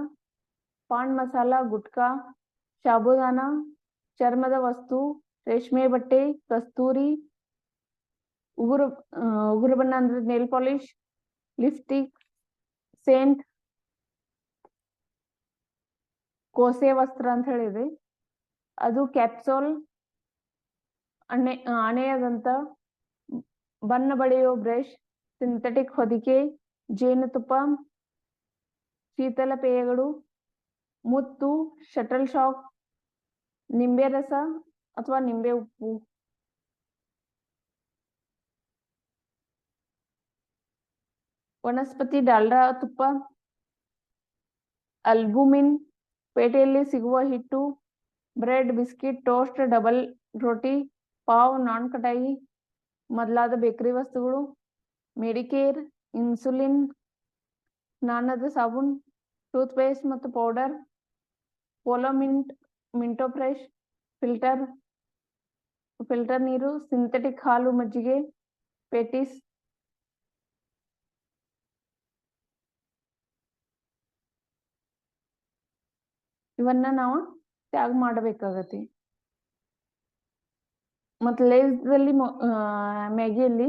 ಪಾನ್ ಮಸಾಲ, ಗುಟ್ಕಾ, ಸಾಬೂದಾನ, ಚರ್ಮದ ವಸ್ತು, ರೇಷ್ಮೆ ಬಟ್ಟೆ, ಕಸ್ತೂರಿ, ಉಗುರು ಬಣ್ಣ ಅಂದ್ರೆ ನೇಲ್ ಪಾಲಿಶ್, ಲಿಪ್ಸ್ಟಿಕ್, ಸೇಂಟ್, ಕೋಸೆ ವಸ್ತ್ರ ಅಂತ ಹೇಳಿದೆ ಅದು, ಕ್ಯಾಪ್ಸೂಲ್, ಅಣೆಯದಂತ, ಬಣ್ಣ ಬಳಿಯೋ ಬ್ರಷ್, ಸಿಂಥೆಟಿಕ್ ಹೊದಿಕೆ, ಜೇನುತುಪ್ಪ, ಶೀತಲ ಪೇಯಗಳು, ಮುತ್ತು, ಶಟಲ್ ಶಾಕ್, ನಿಂಬೆ ರಸ ಅಥವಾ ನಿಂಬೆ ಉಪ್ಪು, ವನಸ್ಪತಿ ಡಾಲ್ಡಾ ತುಪ್ಪ, ಅಲ್ಬುಮಿನ್, ಪೇಟೆಯಲ್ಲಿ ಸಿಗುವ ಹಿಟ್ಟು, ಬ್ರೆಡ್, ಬಿಸ್ಕಿಟ್, ಟೋಸ್ಟ್, ಡಬಲ್ ರೋಟಿ, ಪಾವ್, ನಾನ್ ಕಟಾಯಿ ಮೊದಲಾದ ಬೇಕರಿ ವಸ್ತುಗಳು, ಮೆಡಿಕೇರ್, ಇನ್ಸುಲಿನ್, ಸ್ನಾನದ ಸಾಬೂನ್, ಟೂತ್ ಪೇಸ್ಟ್ ಮತ್ತು powder, polo mint, Minto fresh, filter ನೀರು, ಸಿಂಥೆಟಿಕ್ ಹಾಲು, ಮಜ್ಜಿಗೆ, ಪೇಟಿಸ್, ಇವನ್ನ ನಾವು ತ್ಯಾಗ ಮಾಡಬೇಕಾಗತ್ತೆ. ಮತ್ತೆ ಲೇಸ್ದಲ್ಲಿ ಮ್ಯಾಗಿಯಲ್ಲಿ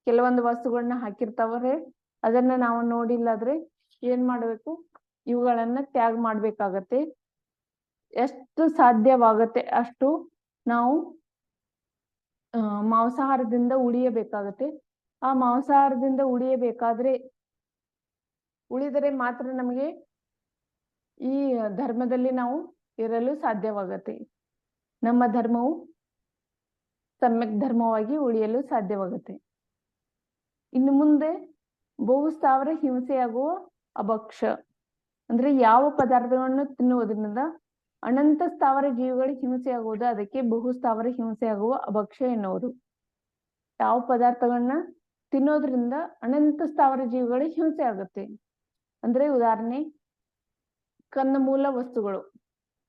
ಕೆಲವೊಂದು ವಸ್ತುಗಳನ್ನ ಹಾಕಿರ್ತಾವ್ರೆ, ಅದನ್ನ ನಾವು ನೋಡಿಲ್ಲಾದ್ರೆ ಏನ್ ಮಾಡ್ಬೇಕು, ಇವುಗಳನ್ನ ತ್ಯಾಗ ಮಾಡ್ಬೇಕಾಗತ್ತೆ. ಎಷ್ಟು ಸಾಧ್ಯವಾಗತ್ತೆ ಅಷ್ಟು ನಾವು ಮಾಂಸಾಹಾರದಿಂದ ಉಳಿಯಬೇಕಾಗತ್ತೆ. ಆ ಮಾಂಸಾಹಾರದಿಂದ ಉಳಿದರೆ ಮಾತ್ರ ನಮಗೆ ಈ ಧರ್ಮದಲ್ಲಿ ನಾವು ಇರಲು ಸಾಧ್ಯವಾಗತ್ತೆ. ನಮ್ಮ ಧರ್ಮವು ಸಮ್ಯಕ್ ಧರ್ಮವಾಗಿ ಉಳಿಯಲು ಸಾಧ್ಯವಾಗುತ್ತೆ. ಇನ್ನು ಮುಂದೆ ಬಹುಸ್ಥಾವರ ಹಿಂಸೆಯಾಗುವ ಅಭಕ್ಷ ಅಂದ್ರೆ ಯಾವ ಪದಾರ್ಥಗಳನ್ನು ತಿನ್ನುವುದರಿಂದ ಅನಂತ ಸ್ಥಾವರ ಜೀವಿಗಳಿಗೆ ಹಿಂಸೆಯಾಗುವುದು, ಅದಕ್ಕೆ ಬಹುಸ್ಥಾವರ ಹಿಂಸೆಯಾಗುವ ಅಭಕ್ಷ ಎನ್ನುವುದು. ಯಾವ ಪದಾರ್ಥಗಳನ್ನ ತಿನ್ನೋದ್ರಿಂದ ಅನಂತ ಸ್ಥಾವರ ಜೀವಿಗಳಿಗೆ ಹಿಂಸೆ ಆಗುತ್ತೆ ಅಂದ್ರೆ ಉದಾಹರಣೆ ಕಂದಮೂಲ ವಸ್ತುಗಳು.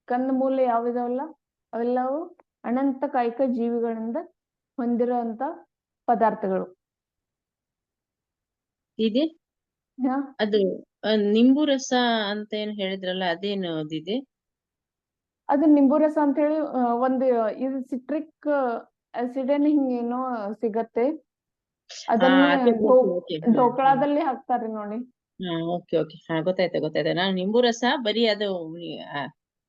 ಕಂದಮೂಲ ಯಾವಿದಾವಲ್ಲ ಅವೆಲ್ಲವೂ ಅನಂತ ಕಾಯಿಕ ಜೀವಿಗಳಿಂದ ಹೊಂದಿರುವಂತ ಪದಾರ್ಥಗಳು. ಇದೆ ಅದು ನಿಂಬು ರಸ ಅಂತ ಏನ್ ಹೇಳಿದ್ರಲ್ಲ, ಅದೇನು ದಿದೆ? ಅದು ನಿಂಬು ರಸ ಅಂತ ಹೇಳಿ ಒಂದು ಇದು ಸಿಟ್ರಿಕ್ ಆಸಿಡ್ ಹಿಂಗೇನೋ ಸಿಗತ್ತೆ, ಅದನ್ನ ಢೋಕಳಾದಲ್ಲಿ ಹಾಕ್ತಾರೆ ನೋಡಿ. ಓಕೆ ಓಕೆ, ಹಾ ಗೊತ್ತಾಯ್ತು. ನಾನು ನಿಂಬು ರಸ ಬರೀ ಅದು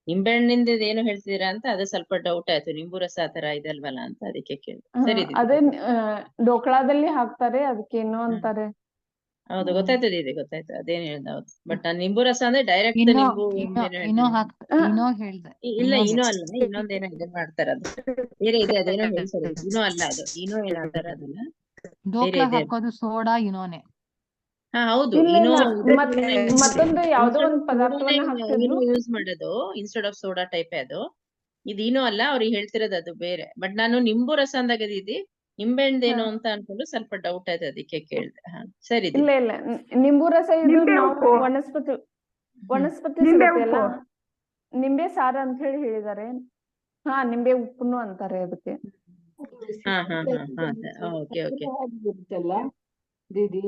ನಿಂಬೆಹಣ್ಣಿಂದ ಏನು ಹೇಳ್ತಿದ್ದೀರಾ ಅಂತ ಅದು ಸ್ವಲ್ಪ ಡೌಟ್ ಆಯ್ತು. ನಿಂಬು ರಸ ಆತರ ಇದಲ್ವಲ್ಲ ಅಂತ ಅದಕ್ಕೆ ಕೇಳಿ. ಸರಿ, ಅದೇ ಢೋಕಳಾದಲ್ಲಿ ಹಾಕ್ತಾರೆ, ಅದಕ್ಕೇನೋ ಅಂತಾರೆ. ಹೌದು, ಗೊತ್ತಾಯ್ತು ಅದೇನ್ ಹೇಳ್ದ. ಹೌದು, ಬಟ್ ನಾನು ನಿಂಬು ರಸ ಅಂದ್ರೆ ಡೈರೆಕ್ಟ್ ನಿಂಬು ಇಲ್ಲ, ಏನೋ ಅಲ್ಲ, ಇನ್ನೊಂದೇನೋ ಇದನ್ ಮಾಡ್ತಾರ, ಅದು ಬೇರೆ ಇದೆ, ಅದೇನೋ ಹೇಳ್ತಾರೆ. ಏನೋ ಅಲ್ಲ, ಅದು ಏನೋ ಹೇಳ್ತಾರ, ಅದನ್ನ ಬೇರೆ ಇದೆ. ಸೋಡಾ ಇನೋನೆ. ಹಾ ಹೌದು, ಮತ್ತೊಂದು ಯಾವ್ದೋ ಒಂದು ಪದಾರ್ಥವನ್ನ ಹಾಕ್ತಿದ್ರು ಯೂಸ್ ಮಾಡೋದು ಇನ್ಸ್ಟೆಡ್ ಆಫ್ ಸೋಡಾ ಟೈಪ್. ಅದು ಇದೇನೋ ಅಲ್ಲ, ಅವ್ರಿಗೆ ಹೇಳ್ತಿರೋದು ಅದು ಬೇರೆ. ಬಟ್ ನಾನು ನಿಂಬು ರಸ ಅಂದಾಗ ನಿಂಬೆಹಣ್ಣೇನು ಅಂತ ಅನ್ಕೊಂಡು ಸ್ವಲ್ಪ ಡೌಟ್ ಆಯ್ತು, ಅದಕ್ಕೆ ಕೇಳಿದೆ. ಹಾ ಸರಿ. ಇಲ್ಲ ನಿಂಬು ರಸ ಇದು ನಾವು ವನಸ್ಪತಿ ಸಿಗುತ್ತೆಲ್ಲ, ನಿಂಬೆ ಸಾರ ಅಂತ ಹೇಳಿ ಹೇಳಿದ್ದಾರೆ. ಹಾ, ನಿಂಬೆ ಉಪ್ಪುನು ಅಂತಾರೆ ಅದಕ್ಕೆ. Okay okay. ದೀದಿ,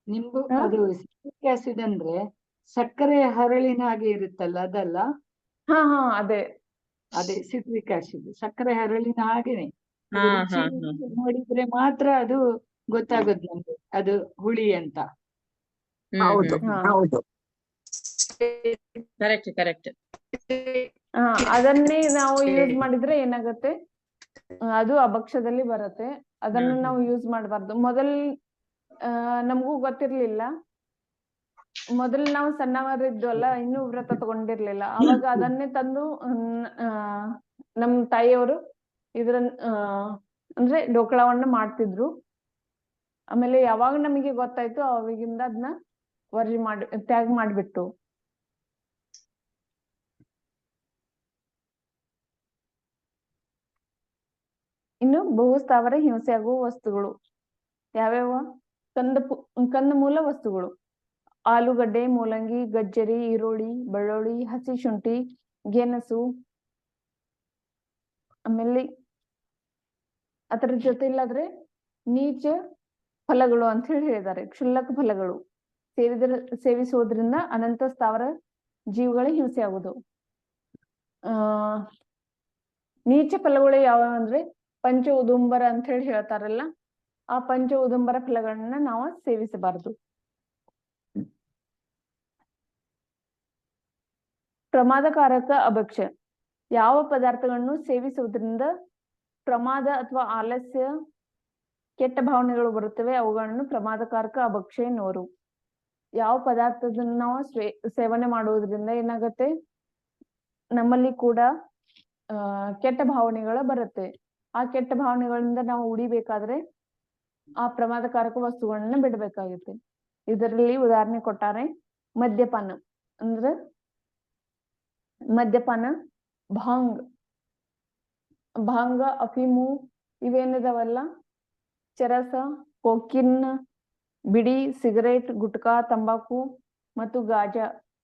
ನಿಂಬು ಅದು ಸಿಟ್ರಿಕ್ ಆಸಿಡ್ ಅಂದ್ರೆ ಸಕ್ಕರೆ ಹರಳಿನ ಹಾಗೆ ಇರುತ್ತಲ್ಲ, ಅದಲ್ಲ? ಹಾ ಅದೇ ಸಿಟ್ರಿಕ್ ಆಸಿಡ್ ಸಕ್ಕರೆ ಹರಳಿನ ಹಾಗೇನೆ. ನೋಡಿದ್ರೆ ಮಾತ್ರ ಅದು ಗೊತ್ತಾಗೋದು ನಮ್ಗೆ ಅದು ಹುಳಿ ಅಂತ. ಹೌದು, ಕರೆಕ್ಟ್. ಅದನ್ನೇ ನಾವು ಯೂಸ್ ಮಾಡಿದ್ರೆ ಏನಾಗುತ್ತೆ, ಅದು ಅಭಕ್ಷದಲ್ಲಿ ಬರುತ್ತೆ. ಅದನ್ನ ನಾವು ಯೂಸ್ ಮಾಡಬಾರ್ದು. ನಮಗೂ ಗೊತ್ತಿರ್ಲಿಲ್ಲ. ಮೊದಲು ನಾವು ಸಣ್ಣವರಿದ್ವಲ್ಲ, ಇನ್ನೂ ವ್ರತ ತಗೊಂಡಿರ್ಲಿಲ್ಲ. ಅವಾಗ ಅದನ್ನೇ ತಂದು ನಮ್ ತಾಯಿಯವರು ಅಂದ್ರೆ ಡೋಕ್ಳಾವನ್ನ ಮಾಡ್ತಿದ್ರು. ಆಮೇಲೆ ಯಾವಾಗ ನಮಗೆ ಗೊತ್ತಾಯ್ತು ಅವಾಗಿಂದ ಅದನ್ನ ತ್ಯಾಗ ಮಾಡ್ಬಿಟ್ಟು. ಇನ್ನು ಬಹುಸ್ಥಾವರ ಹಿಂಸೆಯಾಗುವ ವಸ್ತುಗಳು ಯಾವ್ಯಾವ? ಕಂದಮೂಲ ವಸ್ತುಗಳು: ಆಲೂಗಡ್ಡೆ, ಮೂಲಂಗಿ, ಗಜ್ಜರಿ, ಈರುಳ್ಳಿ, ಬೆಳ್ಳುಳ್ಳಿ, ಹಸಿ ಶುಂಠಿ, ಗೆಣಸು. ಆಮೇಲೆ ಅದರ ಜೊತೆ ಇಲ್ಲಾದ್ರೆ ನೀಚ ಫಲಗಳು ಅಂತ ಹೇಳಿ ಹೇಳಿದ್ದಾರೆ. ಕ್ಷುಲ್ಲಕ ಫಲಗಳು ಸೇವಿಸುವುದರಿಂದ ಅನಂತ ಸ್ಥಾವರ ಜೀವಗಳ ಹಿಂಸೆ ಆಗುವುದು. ನೀಚ ಫಲಗಳು ಯಾವ ಅಂದ್ರೆ ಪಂಚ ಉದುಂಬರ ಅಂತ ಹೇಳಿ ಹೇಳ್ತಾರಲ್ಲ, ಆ ಪಂಚ ಉದುಂಬರ ಫಲಗಳನ್ನ ನಾವು ಸೇವಿಸಬಾರದು. ಪ್ರಮಾದಕಾರಕ ಅಭಕ್ಷ್ಯ: ಯಾವ ಪದಾರ್ಥಗಳನ್ನು ಸೇವಿಸುವುದರಿಂದ ಪ್ರಮಾದ ಅಥವಾ ಆಲಸ್ಯ, ಕೆಟ್ಟ ಭಾವನೆಗಳು ಬರುತ್ತವೆ ಅವುಗಳನ್ನು ಪ್ರಮಾದಕಾರಕ ಅಭಕ್ಷ್ಯ ಎನ್ನುವರು. ಯಾವ ಪದಾರ್ಥದನ್ನ ನಾವು ಸೇವನೆ ಮಾಡುವುದರಿಂದ ಏನಾಗತ್ತೆ, ನಮ್ಮಲ್ಲಿ ಕೂಡ ಕೆಟ್ಟ ಭಾವನೆಗಳ ಬರುತ್ತೆ. ಆ ಕೆಟ್ಟ ಭಾವನೆಗಳಿಂದ ನಾವು ಉಳಿಬೇಕಾದ್ರೆ ಆ ಪ್ರಮಾದಕಾರಕ ವಸ್ತುಗಳನ್ನ ಬಿಡಬೇಕಾಗುತ್ತೆ. ಇದರಲ್ಲಿ ಉದಾಹರಣೆ ಕೊಟ್ಟಾರೆ ಮದ್ಯಪಾನ. ಅಂದ್ರೆ ಮದ್ಯಪಾನ ಭಾಂಗ, ಅಫೀಮು ಇವೇನಿದಾವಲ್ಲ, ಚರಸ, ಕೋಕಿನ್, ಬಿಡಿ, ಸಿಗರೇಟ್, ಗುಟ್ಕಾ, ತಂಬಾಕು ಮತ್ತು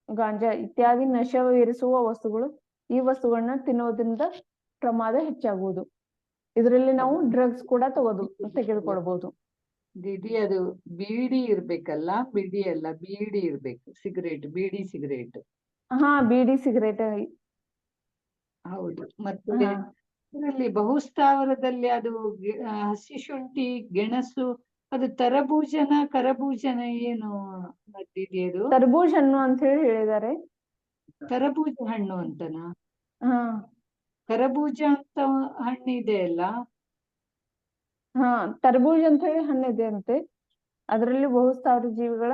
ಗಾಂಜಾ ಇತ್ಯಾದಿ ನಶವೇರಿಸುವ ವಸ್ತುಗಳು. ಈ ವಸ್ತುಗಳನ್ನ ತಿನ್ನೋದ್ರಿಂದ ಪ್ರಮಾದ ಹೆಚ್ಚಾಗುವುದು. ಇದರಲ್ಲಿ ನಾವು ಡ್ರಗ್ಸ್ ಕೂಡ ತೆಗೆದುಕೊಳ್ಬಹುದು. ದೀದಿ ಅದು ಬೀಡಿ ಇರ್ಬೇಕಲ್ಲ, ಬಿಡಿ ಅಲ್ಲ, ಬೀಡಿ ಇರ್ಬೇಕು. ಸಿಗರೇಟ್, ಬೀಡಿ ಸಿಗರೇಟ್. ಹಾ, ಬೀಡಿ ಸಿಗರೇಟ್. ಹೌದು. ಮತ್ತೆ ಇದರಲ್ಲಿ ಬಹುಸ್ಥಾವರದಲ್ಲಿ ಅದು ಹಸಿ ಶುಂಠಿ, ಗೆಣಸು, ಅದು ಕರಬೂಜನ ಏನು ದೀದಿ ಅದು? ತರ್ಬೂಜ್ ಹಣ್ಣು ಅಂತ ಹೇಳಿ ಹೇಳಿದ್ದಾರೆ. ಕರಬೂಜ ಹಣ್ಣು ಅಂತನಾ? ಹಾ, ಕರಬೂಜ ಅಂತ ಹಣ್ಣಿದೆ ಅಲ್ಲ? ಹಾ, ತರ್ಬೂಜ್ ಅಂತ ಹೇಳಿ ಹಣ್ಣಿದೆ ಅಂತೆ. ಅದರಲ್ಲಿ ಬಹುಸ್ಥಾವರ ಜೀವಿಗಳ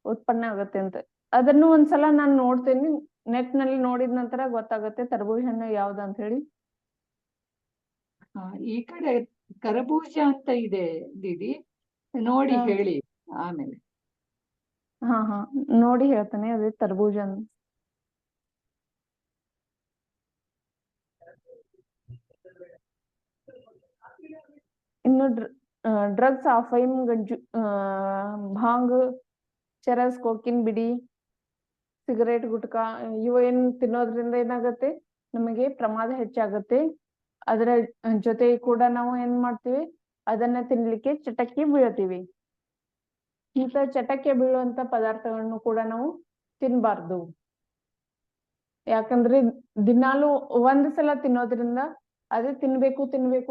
ಉತ್ಪನ್ನ ಆಗತ್ತೆ ಅಂತೆ. ಅದನ್ನು ಒಂದ್ಸಲ ನಾನು ನೋಡ್ತೇನೆ, ನೆಟ್ ನಲ್ಲಿ ನೋಡಿದ ನಂತರ ಗೊತ್ತಾಗತ್ತೆ ತರ್ಬೂಜ್ ಹಣ್ಣು ಯಾವ್ದು ಅಂತ ಹೇಳಿ. ಈ ಕಡೆ ಕರಬೂಜ ಅಂತ ಇದೆ ದೀದಿ, ನೋಡಿ ಹೇಳಿ ಆಮೇಲೆ. ಹಾ, ನೋಡಿ ಹೇಳ್ತಾನೆ. ಅದೇ ತರ್ಬೂಜ ಅಂತ. ಇನ್ನು ಡ್ರಗ್ಸ್: ಅಫೈಮ್, ಭಾಂಗ್, ಚರಸ್, ಕೋಕಿನ್, ಬಿಡಿ, ಸಿಗರೇಟ್, ಗುಟ್ಕಾ ಇವು ಏನ್ ತಿನ್ನೋದ್ರಿಂದ ಏನಾಗತ್ತೆ, ನಮಗೆ ಪ್ರಮಾದ ಹೆಚ್ಚಾಗತ್ತೆ. ಅದರ ಜೊತೆ ಕೂಡ ನಾವು ಏನ್ ಮಾಡ್ತೀವಿ, ಅದನ್ನ ತಿನ್ಲಿಕ್ಕೆ ಚಟಕ್ಕೆ ಬೀಳ್ತೀವಿ. ಇಂಥ ಚಟಕ್ಕೆ ಬೀಳುವಂತ ಪದಾರ್ಥಗಳನ್ನು ಕೂಡ ನಾವು ತಿನ್ಬಾರ್ದು. ಯಾಕಂದ್ರೆ ದಿನಾಲು ಒಂದ್ ಸಲ ತಿನ್ನೋದ್ರಿಂದ ಅದೇ ತಿನ್ಬೇಕು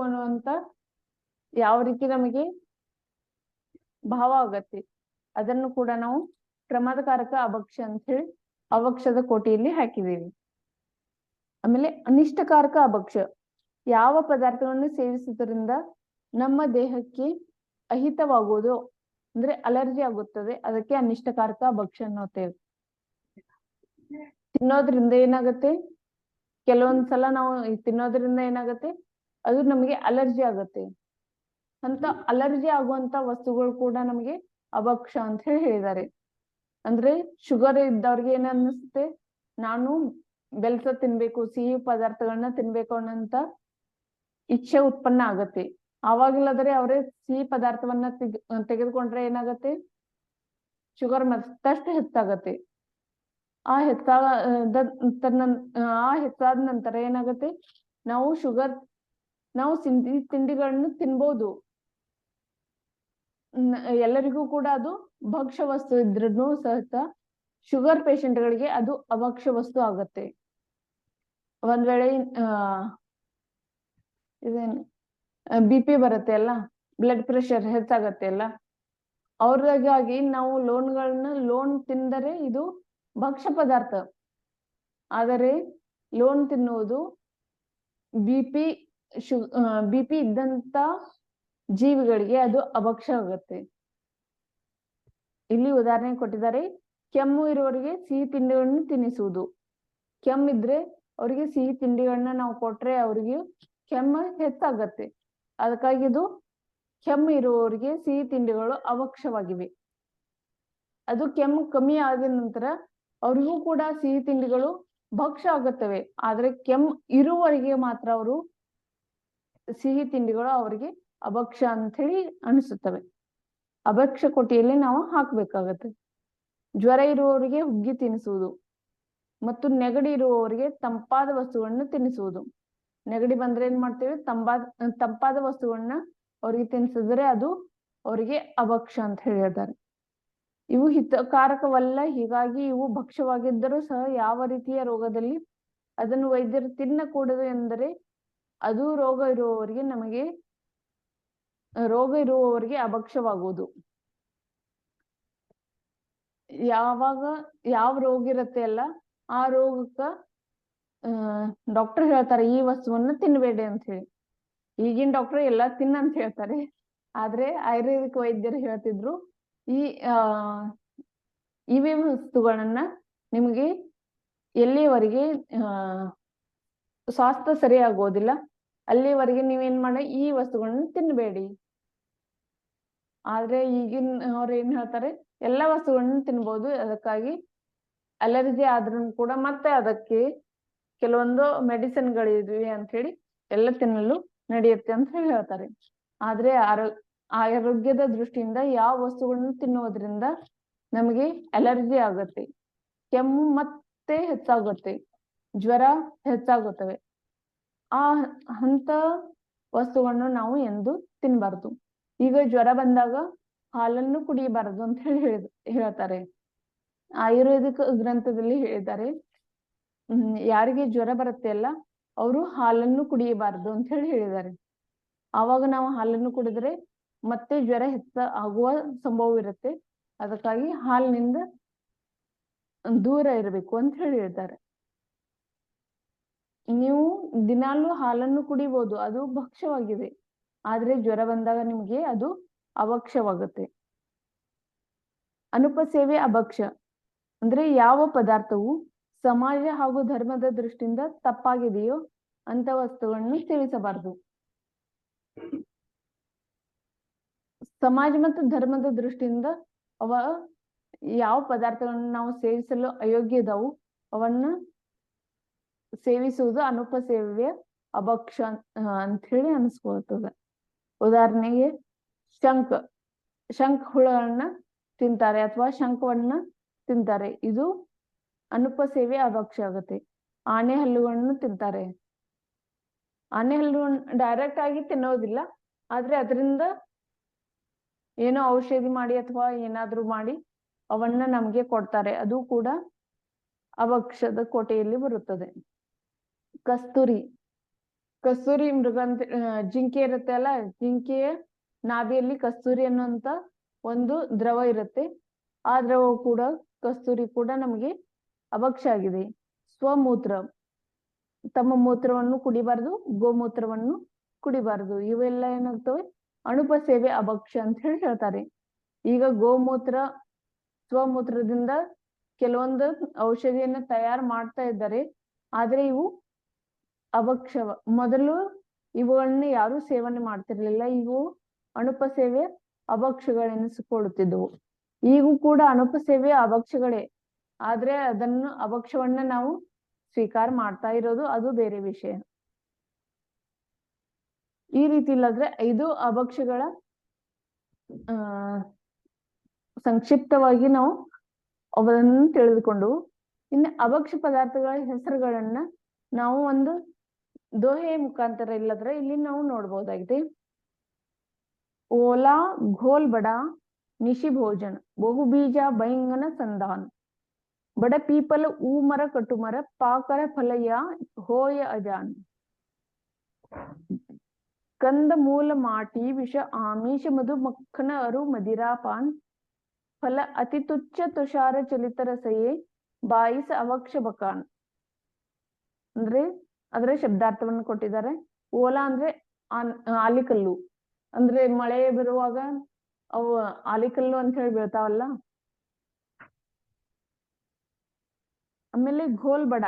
ಅನ್ನುವಂತ ಯಾವ ರೀತಿ ನಮಗೆ ಭಾವ ಆಗತ್ತೆ, ಅದನ್ನು ಕೂಡ ನಾವು ಪ್ರಮಾದಕಾರಕ ಅಭಕ್ಷ್ಯ ಅಂತ ಹೇಳಿ ಅಭಕ್ಷ್ಯದ ಕೋಟಿಯಲ್ಲಿ ಹಾಕಿದೀವಿ. ಆಮೇಲೆ ಅನಿಷ್ಟಕಾರಕ ಅಭಕ್ಷ್ಯ: ಯಾವ ಪದಾರ್ಥಗಳನ್ನು ಸೇವಿಸುವುದರಿಂದ ನಮ್ಮ ದೇಹಕ್ಕೆ ಅಹಿತವಾಗುವುದು ಅಂದ್ರೆ ಅಲರ್ಜಿ ಆಗುತ್ತದೆ, ಅದಕ್ಕೆ ಅನಿಷ್ಟಕಾರಕ ಅಭಕ್ಷ್ಯ ಅನ್ನುತ್ತೇವೆ. ತಿನ್ನೋದ್ರಿಂದ ಏನಾಗತ್ತೆ, ಕೆಲವೊಂದ್ಸಲ ನಾವು ತಿನ್ನೋದ್ರಿಂದ ಏನಾಗತ್ತೆ, ಅದು ನಮಗೆ ಅಲರ್ಜಿ ಆಗತ್ತೆ. ಅಂತ ಅಲರ್ಜಿ ಆಗುವಂತ ವಸ್ತುಗಳು ಕೂಡ ನಮಗೆ ಅಭಕ್ಷ್ಯ ಅಂತ ಹೇಳಿ ಹೇಳಿದ್ದಾರೆ. ಅಂದ್ರೆ ಶುಗರ್ ಇದ್ದವ್ರಿಗೆ ಏನ್ ಅನ್ನಿಸುತ್ತೆ, ನಾನು ಬೆಲ್ಸ ತಿನ್ಬೇಕು, ಸಿಹಿ ಪದಾರ್ಥಗಳನ್ನ ತಿನ್ಬೇಕು ಅನ್ನೋಂತ ಇಚ್ಛೆ ಉತ್ಪನ್ನ ಆಗತ್ತೆ. ಆವಾಗಿಲ್ಲದ್ರೆ ಅವರೇ ಸಿಹಿ ಪದಾರ್ಥವನ್ನ ತೆಗೆದುಕೊಂಡ್ರೆ ಏನಾಗತ್ತೆ, ಶುಗರ್ ಮತ್ತಷ್ಟು ಹೆಚ್ಚಾಗತ್ತೆ. ಆ ಹೆಚ್ಚಾದ ನಂತರ ಏನಾಗತ್ತೆ, ನಾವು ತಿಂಡಿಗಳನ್ನು ತಿನ್ಬೋದು. ಎಲ್ಲರಿಗೂ ಕೂಡ ಅದು ಭಕ್ಷ್ಯ ವಸ್ತು ಇದ್ರೂ ಸಹಿತ ಶುಗರ್ ಪೇಷಂಟ್ಗಳಿಗೆ ಅದು ಅಭಕ್ಷ್ಯ ವಸ್ತು ಆಗತ್ತೆ. ಒಂದ್ ವೇಳೆ ಇದೇನು BP ಬರುತ್ತೆ ಅಲ್ಲ, ಬ್ಲಡ್ ಪ್ರೆಷರ್ ಹೆಚ್ಚಾಗತ್ತೆ ಅಲ್ಲ, ಅವ್ರಿಗಾಗಿ ನಾವು ಲೋನ್ ತಿಂದರೆ ಇದು ಭಕ್ಷ್ಯ ಪದಾರ್ಥ. ಆದರೆ ಲೋನ್ ತಿನ್ನುವುದು BP ಇದ್ದಂತ ಜೀವಿಗಳಿಗೆ ಅದು ಅಭಕ್ಷ್ಯ ಆಗುತ್ತೆ. ಇಲ್ಲಿ ಉದಾಹರಣೆ ಕೊಟ್ಟಿದ್ದಾರೆ, ಕೆಮ್ಮು ಇರುವವರಿಗೆ ಸಿಹಿ ತಿಂಡಿಗಳನ್ನು ತಿನ್ನಿಸುವುದು. ಕೆಮ್ಮಿದ್ರೆ ಅವರಿಗೆ ಸಿಹಿ ತಿಂಡಿಗಳನ್ನ ನಾವು ಕೊಟ್ರೆ ಅವರಿಗೆ ಕೆಮ್ಮ ಹೆಚ್ಚಾಗತ್ತೆ. ಅದಕ್ಕಾಗಿ ಇದು ಕೆಮ್ಮು ಇರುವವರಿಗೆ ಸಿಹಿ ತಿಂಡಿಗಳು ಅವಶ್ಯವಾಗಿವೆ. ಅದು ಕೆಮ್ಮು ಕಮ್ಮಿ ಆದ ನಂತರ ಅವರಿಗೂ ಕೂಡ ಸಿಹಿ ತಿಂಡಿಗಳು ಭಕ್ಷ್ಯ ಆಗುತ್ತವೆ. ಆದ್ರೆ ಕೆಮ್ಮು ಇರುವವರಿಗೆ ಮಾತ್ರ ಅವರು ಸಿಹಿ ತಿಂಡಿಗಳು ಅವರಿಗೆ ಅಭಕ್ಷ್ಯ ಅಂತ ಹೇಳಿ ಅನಿಸುತ್ತವೆ. ಅಭಕ್ಷ್ಯ ಕೊಟ್ಟಿಯಲ್ಲಿ ನಾವು ಹಾಕ್ಬೇಕಾಗತ್ತೆ. ಜ್ವರ ಇರುವವರಿಗೆ ಹುಗ್ಗಿ ತಿನ್ನಿಸುವುದು ಮತ್ತು ನೆಗಡಿ ಇರುವವರಿಗೆ ತಂಪಾದ ವಸ್ತುಗಳನ್ನ ತಿನ್ನಿಸುವುದು. ನೆಗಡಿ ಬಂದ್ರೆ ಏನ್ ಮಾಡ್ತೇವೆ, ತಂಪಾದ ವಸ್ತುಗಳನ್ನ ಅವ್ರಿಗೆ ತಿನ್ಸಿದ್ರೆ ಅದು ಅವರಿಗೆ ಅಭಕ್ಷ್ಯ ಅಂತ ಹೇಳಿದ್ದಾರೆ. ಇವು ಹಿತಕಾರಕವಲ್ಲ, ಹೀಗಾಗಿ ಇವು ಭಕ್ಷ್ಯವಾಗಿದ್ದರೂ ಸಹ ಯಾವ ರೀತಿಯ ರೋಗದಲ್ಲಿ ಅದನ್ನು ವೈದ್ಯರು ತಿನ್ನಕೂಡದು ಎಂದರೆ ಅದು ರೋಗ ಇರುವವರಿಗೆ ಅಭಕ್ಷ್ಯವಾಗುವುದು. ಯಾವ ರೋಗ ಇರುತ್ತೆ ಅಲ್ಲ, ಆ ರೋಗಕ್ಕ ಡಾಕ್ಟರ್ ಹೇಳ್ತಾರೆ ಈ ವಸ್ತುವನ್ನ ತಿನ್ಬೇಡಿ ಅಂತ ಹೇಳಿ. ಈಗಿನ ಡಾಕ್ಟರ್ ಎಲ್ಲಾ ತಿನ್ನಂತ ಹೇಳ್ತಾರೆ. ಆದ್ರೆ ಆಯುರ್ವೇದಿಕ್ ವೈದ್ಯರು ಹೇಳ್ತಿದ್ರು ಇವೇ ವಸ್ತುಗಳನ್ನ ನಿಮಗೆ ಎಲ್ಲಿಯವರೆಗೆ ಸ್ವಾಸ್ಥ್ಯ ಸರಿಯಾಗೋದಿಲ್ಲ ಅಲ್ಲಿವರೆಗೆ ನೀವೇನ್ ಮಾಡಿ ಈ ವಸ್ತುಗಳನ್ನ ತಿನ್ಬೇಡಿ. ಆದ್ರೆ ಈಗಿನ ಅವ್ರು ಏನ್ ಹೇಳ್ತಾರೆ, ಎಲ್ಲಾ ವಸ್ತುಗಳನ್ನ ತಿನ್ಬೋದು, ಅದಕ್ಕಾಗಿ ಅಲರ್ಜಿ ಆದ್ರೂ ಕೂಡ ಮತ್ತೆ ಅದಕ್ಕೆ ಕೆಲವೊಂದು ಮೆಡಿಸಿನ್ಗಳಿವೆ ಅಂತ ಹೇಳಿ ಎಲ್ಲ ತಿನ್ನಲು ನಡೆಯುತ್ತೆ ಅಂತ ಹೇಳಿ ಹೇಳ್ತಾರೆ. ಆದ್ರೆ ಆರೋಗ್ಯದ ದೃಷ್ಟಿಯಿಂದ ಯಾವ ವಸ್ತುಗಳನ್ನು ತಿನ್ನುವುದರಿಂದ ನಮಗೆ ಅಲರ್ಜಿ ಆಗುತ್ತೆ, ಕೆಮ್ಮು ಮತ್ತೆ ಹೆಚ್ಚಾಗುತ್ತೆ, ಜ್ವರ ಹೆಚ್ಚಾಗುತ್ತವೆ. ಅಂತ ವಸ್ತುಗಳನ್ನು ನಾವು ಎಂದು ತಿನ್ಬಾರ್ದು. ಈಗ ಜ್ವರ ಬಂದಾಗ ಹಾಲನ್ನು ಕುಡಿಯಬಾರದು ಅಂತ ಹೇಳಿ ಹೇಳ್ತಾರೆ. ಆಯುರ್ವೇದಿಕ್ ಗ್ರಂಥದಲ್ಲಿ ಹೇಳಿದ್ದಾರೆ, ಯಾರಿಗೆ ಜ್ವರ ಬರುತ್ತೆ ಅಲ್ಲ ಅವರು ಹಾಲನ್ನು ಕುಡಿಯಬಾರದು ಅಂತ ಹೇಳಿ ಹೇಳಿದ್ದಾರೆ. ಆವಾಗ ನಾವು ಹಾಲನ್ನು ಕುಡಿದ್ರೆ ಮತ್ತೆ ಜ್ವರ ಆಗುವ ಸಂಭವವಿರುತ್ತೆ. ಅದಕ್ಕಾಗಿ ಹಾಲಿನಿಂದ ದೂರ ಇರಬೇಕು ಅಂತ ಹೇಳಿ ಹೇಳ್ತಾರೆ. ನೀವು ದಿನಾಲೂ ಹಾಲನ್ನು ಕುಡಿಬಹುದು, ಅದು ಭಕ್ಷ್ಯವಾಗಿದೆ. ಆದ್ರೆ ಜ್ವರ ಬಂದಾಗ ನಿಮ್ಗೆ ಅದು ಅಭಕ್ಷ್ಯವಾಗುತ್ತೆ. ಅನುಪಸೇವೆ ಅಭಕ್ಷ್ಯ ಅಂದ್ರೆ ಯಾವ ಪದಾರ್ಥವು ಸಮಾಜ ಹಾಗೂ ಧರ್ಮದ ದೃಷ್ಟಿಯಿಂದ ತಪ್ಪಾಗಿದೆಯೋ ಅಂತ ವಸ್ತುಗಳನ್ನು ಸೇವಿಸಬಾರದು. ಸಮಾಜ ಮತ್ತು ಧರ್ಮದ ದೃಷ್ಟಿಯಿಂದ ಯಾವ ಪದಾರ್ಥಗಳನ್ನು ನಾವು ಸೇವಿಸಲು ಅಯೋಗ್ಯ ಇದಾವು ಅವನ್ನ ಸೇವಿಸುವುದು ಅನುಪಸೇವ್ಯ ಅಭಕ್ಷ್ಯ ಅಂತ ಹೇಳಿ ಅನಿಸ್ಕೊಳ್ತದೆ. ಉದಾಹರಣೆಗೆ ಶಂಖ ಹುಳಗಳನ್ನ ತಿಂತಾರೆ ಅಥವಾ ಶಂಖವನ್ನ ತಿಂತಾರೆ, ಇದು ಅನುಪಸೇವ್ಯ ಅಭಕ್ಷ್ಯ ಆಗುತ್ತೆ. ಆನೆ ಹಲ್ಲುಗಳನ್ನು ತಿಂತಾರೆ. ಆನೆ ಹಲ್ಲುಗಳನ್ನು ಡೈರೆಕ್ಟ್ ಆಗಿ ತಿನ್ನೋದಿಲ್ಲ, ಆದ್ರೆ ಅದರಿಂದ ಏನೋ ಔಷಧಿ ಮಾಡಿ ಅಥವಾ ಏನಾದ್ರೂ ಮಾಡಿ ಅವನ್ನ ನಮ್ಗೆ ಕೊಡ್ತಾರೆ, ಅದು ಕೂಡ ಅಭಕ್ಷ್ಯದ ಕೋಟೆಯಲ್ಲಿ ಬರುತ್ತದೆ. ಕಸ್ತೂರಿ ಮೃಗ ಅಂತ ಜಿಂಕೆ ಇರುತ್ತೆ ಅಲ್ಲ, ಜಿಂಕೆಯ ನಾಭಿಯಲ್ಲಿ ಕಸ್ತೂರಿ ಅನ್ನುವಂತ ಒಂದು ದ್ರವ ಇರುತ್ತೆ. ಆ ದ್ರವ ಕೂಡ ಕಸ್ತೂರಿ ಕೂಡ ನಮಗೆ ಅಭಕ್ಷ್ಯ ಆಗಿದೆ. ಸ್ವಮೂತ್ರ, ತಮ್ಮ ಮೂತ್ರವನ್ನು ಕುಡಿಬಾರ್ದು, ಗೋಮೂತ್ರವನ್ನು ಕುಡಿಬಾರ್ದು, ಇವೆಲ್ಲ ಏನಾಗ್ತವೆ ಅನುಪಸೇವೆ ಅಭಕ್ಷ್ಯ ಅಂತ ಹೇಳಿ ಹೇಳ್ತಾರೆ. ಈಗ ಸ್ವಮೂತ್ರದಿಂದ ಕೆಲವೊಂದು ಔಷಧಿಯನ್ನ ತಯಾರು ಮಾಡ್ತಾ ಇದ್ದಾರೆ, ಆದ್ರೆ ಇವು ಅಭಕ್ಷ್ಯ. ಮೊದಲು ಇವುಗಳನ್ನ ಯಾರು ಸೇವನೆ ಮಾಡ್ತಿರ್ಲಿಲ್ಲ, ಇವು ಅನುಪಸೇವೆ ಅಭಕ್ಷ್ಯಗಳೆನಿಸಿಕೊಳ್ಳುತ್ತಿದ್ದವು. ಈಗೂ ಕೂಡ ಅನುಪಸೇವೆ ಅಭಕ್ಷ್ಯಗಳೇ, ಆದ್ರೆ ಅಭಕ್ಷ್ಯವನ್ನ ನಾವು ಸ್ವೀಕಾರ ಮಾಡ್ತಾ ಇರೋದು ಅದು ಬೇರೆ ವಿಷಯ. ಈ ರೀತಿ ಇಲ್ಲಾದ್ರೆ 5 ಅಭಕ್ಷ್ಯಗಳ ಸಂಕ್ಷಿಪ್ತವಾಗಿ ನಾವು ಅವರನ್ನು ತಿಳಿದುಕೊಂಡು, ಇನ್ನು ಅಭಕ್ಷ್ಯ ಪದಾರ್ಥಗಳ ಹೆಸರುಗಳನ್ನ ನಾವು ಒಂದು ದೋಹೆ ಮುಖಾಂತರ ಇಲ್ಲದ್ರೆ ಇಲ್ಲಿ ನಾವು ನೋಡ್ಬಹುದಾಗಿದೆ. ಓಲಾ ಘೋಲ್ ಬಡ ನಿಶಿ ಭೋಜನ ಬಹುಬೀಜ ಬೈಂಗನ ಸಂಧಾನ ಬಡ ಪೀಪಲ ಊಮರ ಕಟುಮರ ಪಾಕರ ಫಲಯ ಹೋಯ ಅಜಾನ್ ಕಂದ ಮೂಲ ಮಾಟಿ ವಿಷ ಆಮೀಷ ಮಧು ಮಕ್ಕನ ಅರು ಮದಿರಾಪಾನ್ ಫಲ ಅತಿ ತುಚ್ಛ ತುಷಾರ ಚಲಿತ ರಸಯೇ ಬಾಯಿಸ ಅವಕ್ಷ ಬಕಾನ್. ಅಂದ್ರೆ ಅದರ ಶಬ್ದಾರ್ಥವನ್ನು ಕೊಟ್ಟಿದ್ದಾರೆ. ಓಲಾ ಅಂದ್ರೆ ಆಲಿಕಲ್ಲು, ಅಂದ್ರೆ ಮಳೆ ಬರುವಾಗ ಅವು ಆಲಿಕಲ್ಲು ಅಂತ ಹೇಳಿ ಬೀಳ್ತಾವಲ್ಲ. ಆಮೇಲೆ ಘೋಲ್ ಬಡ,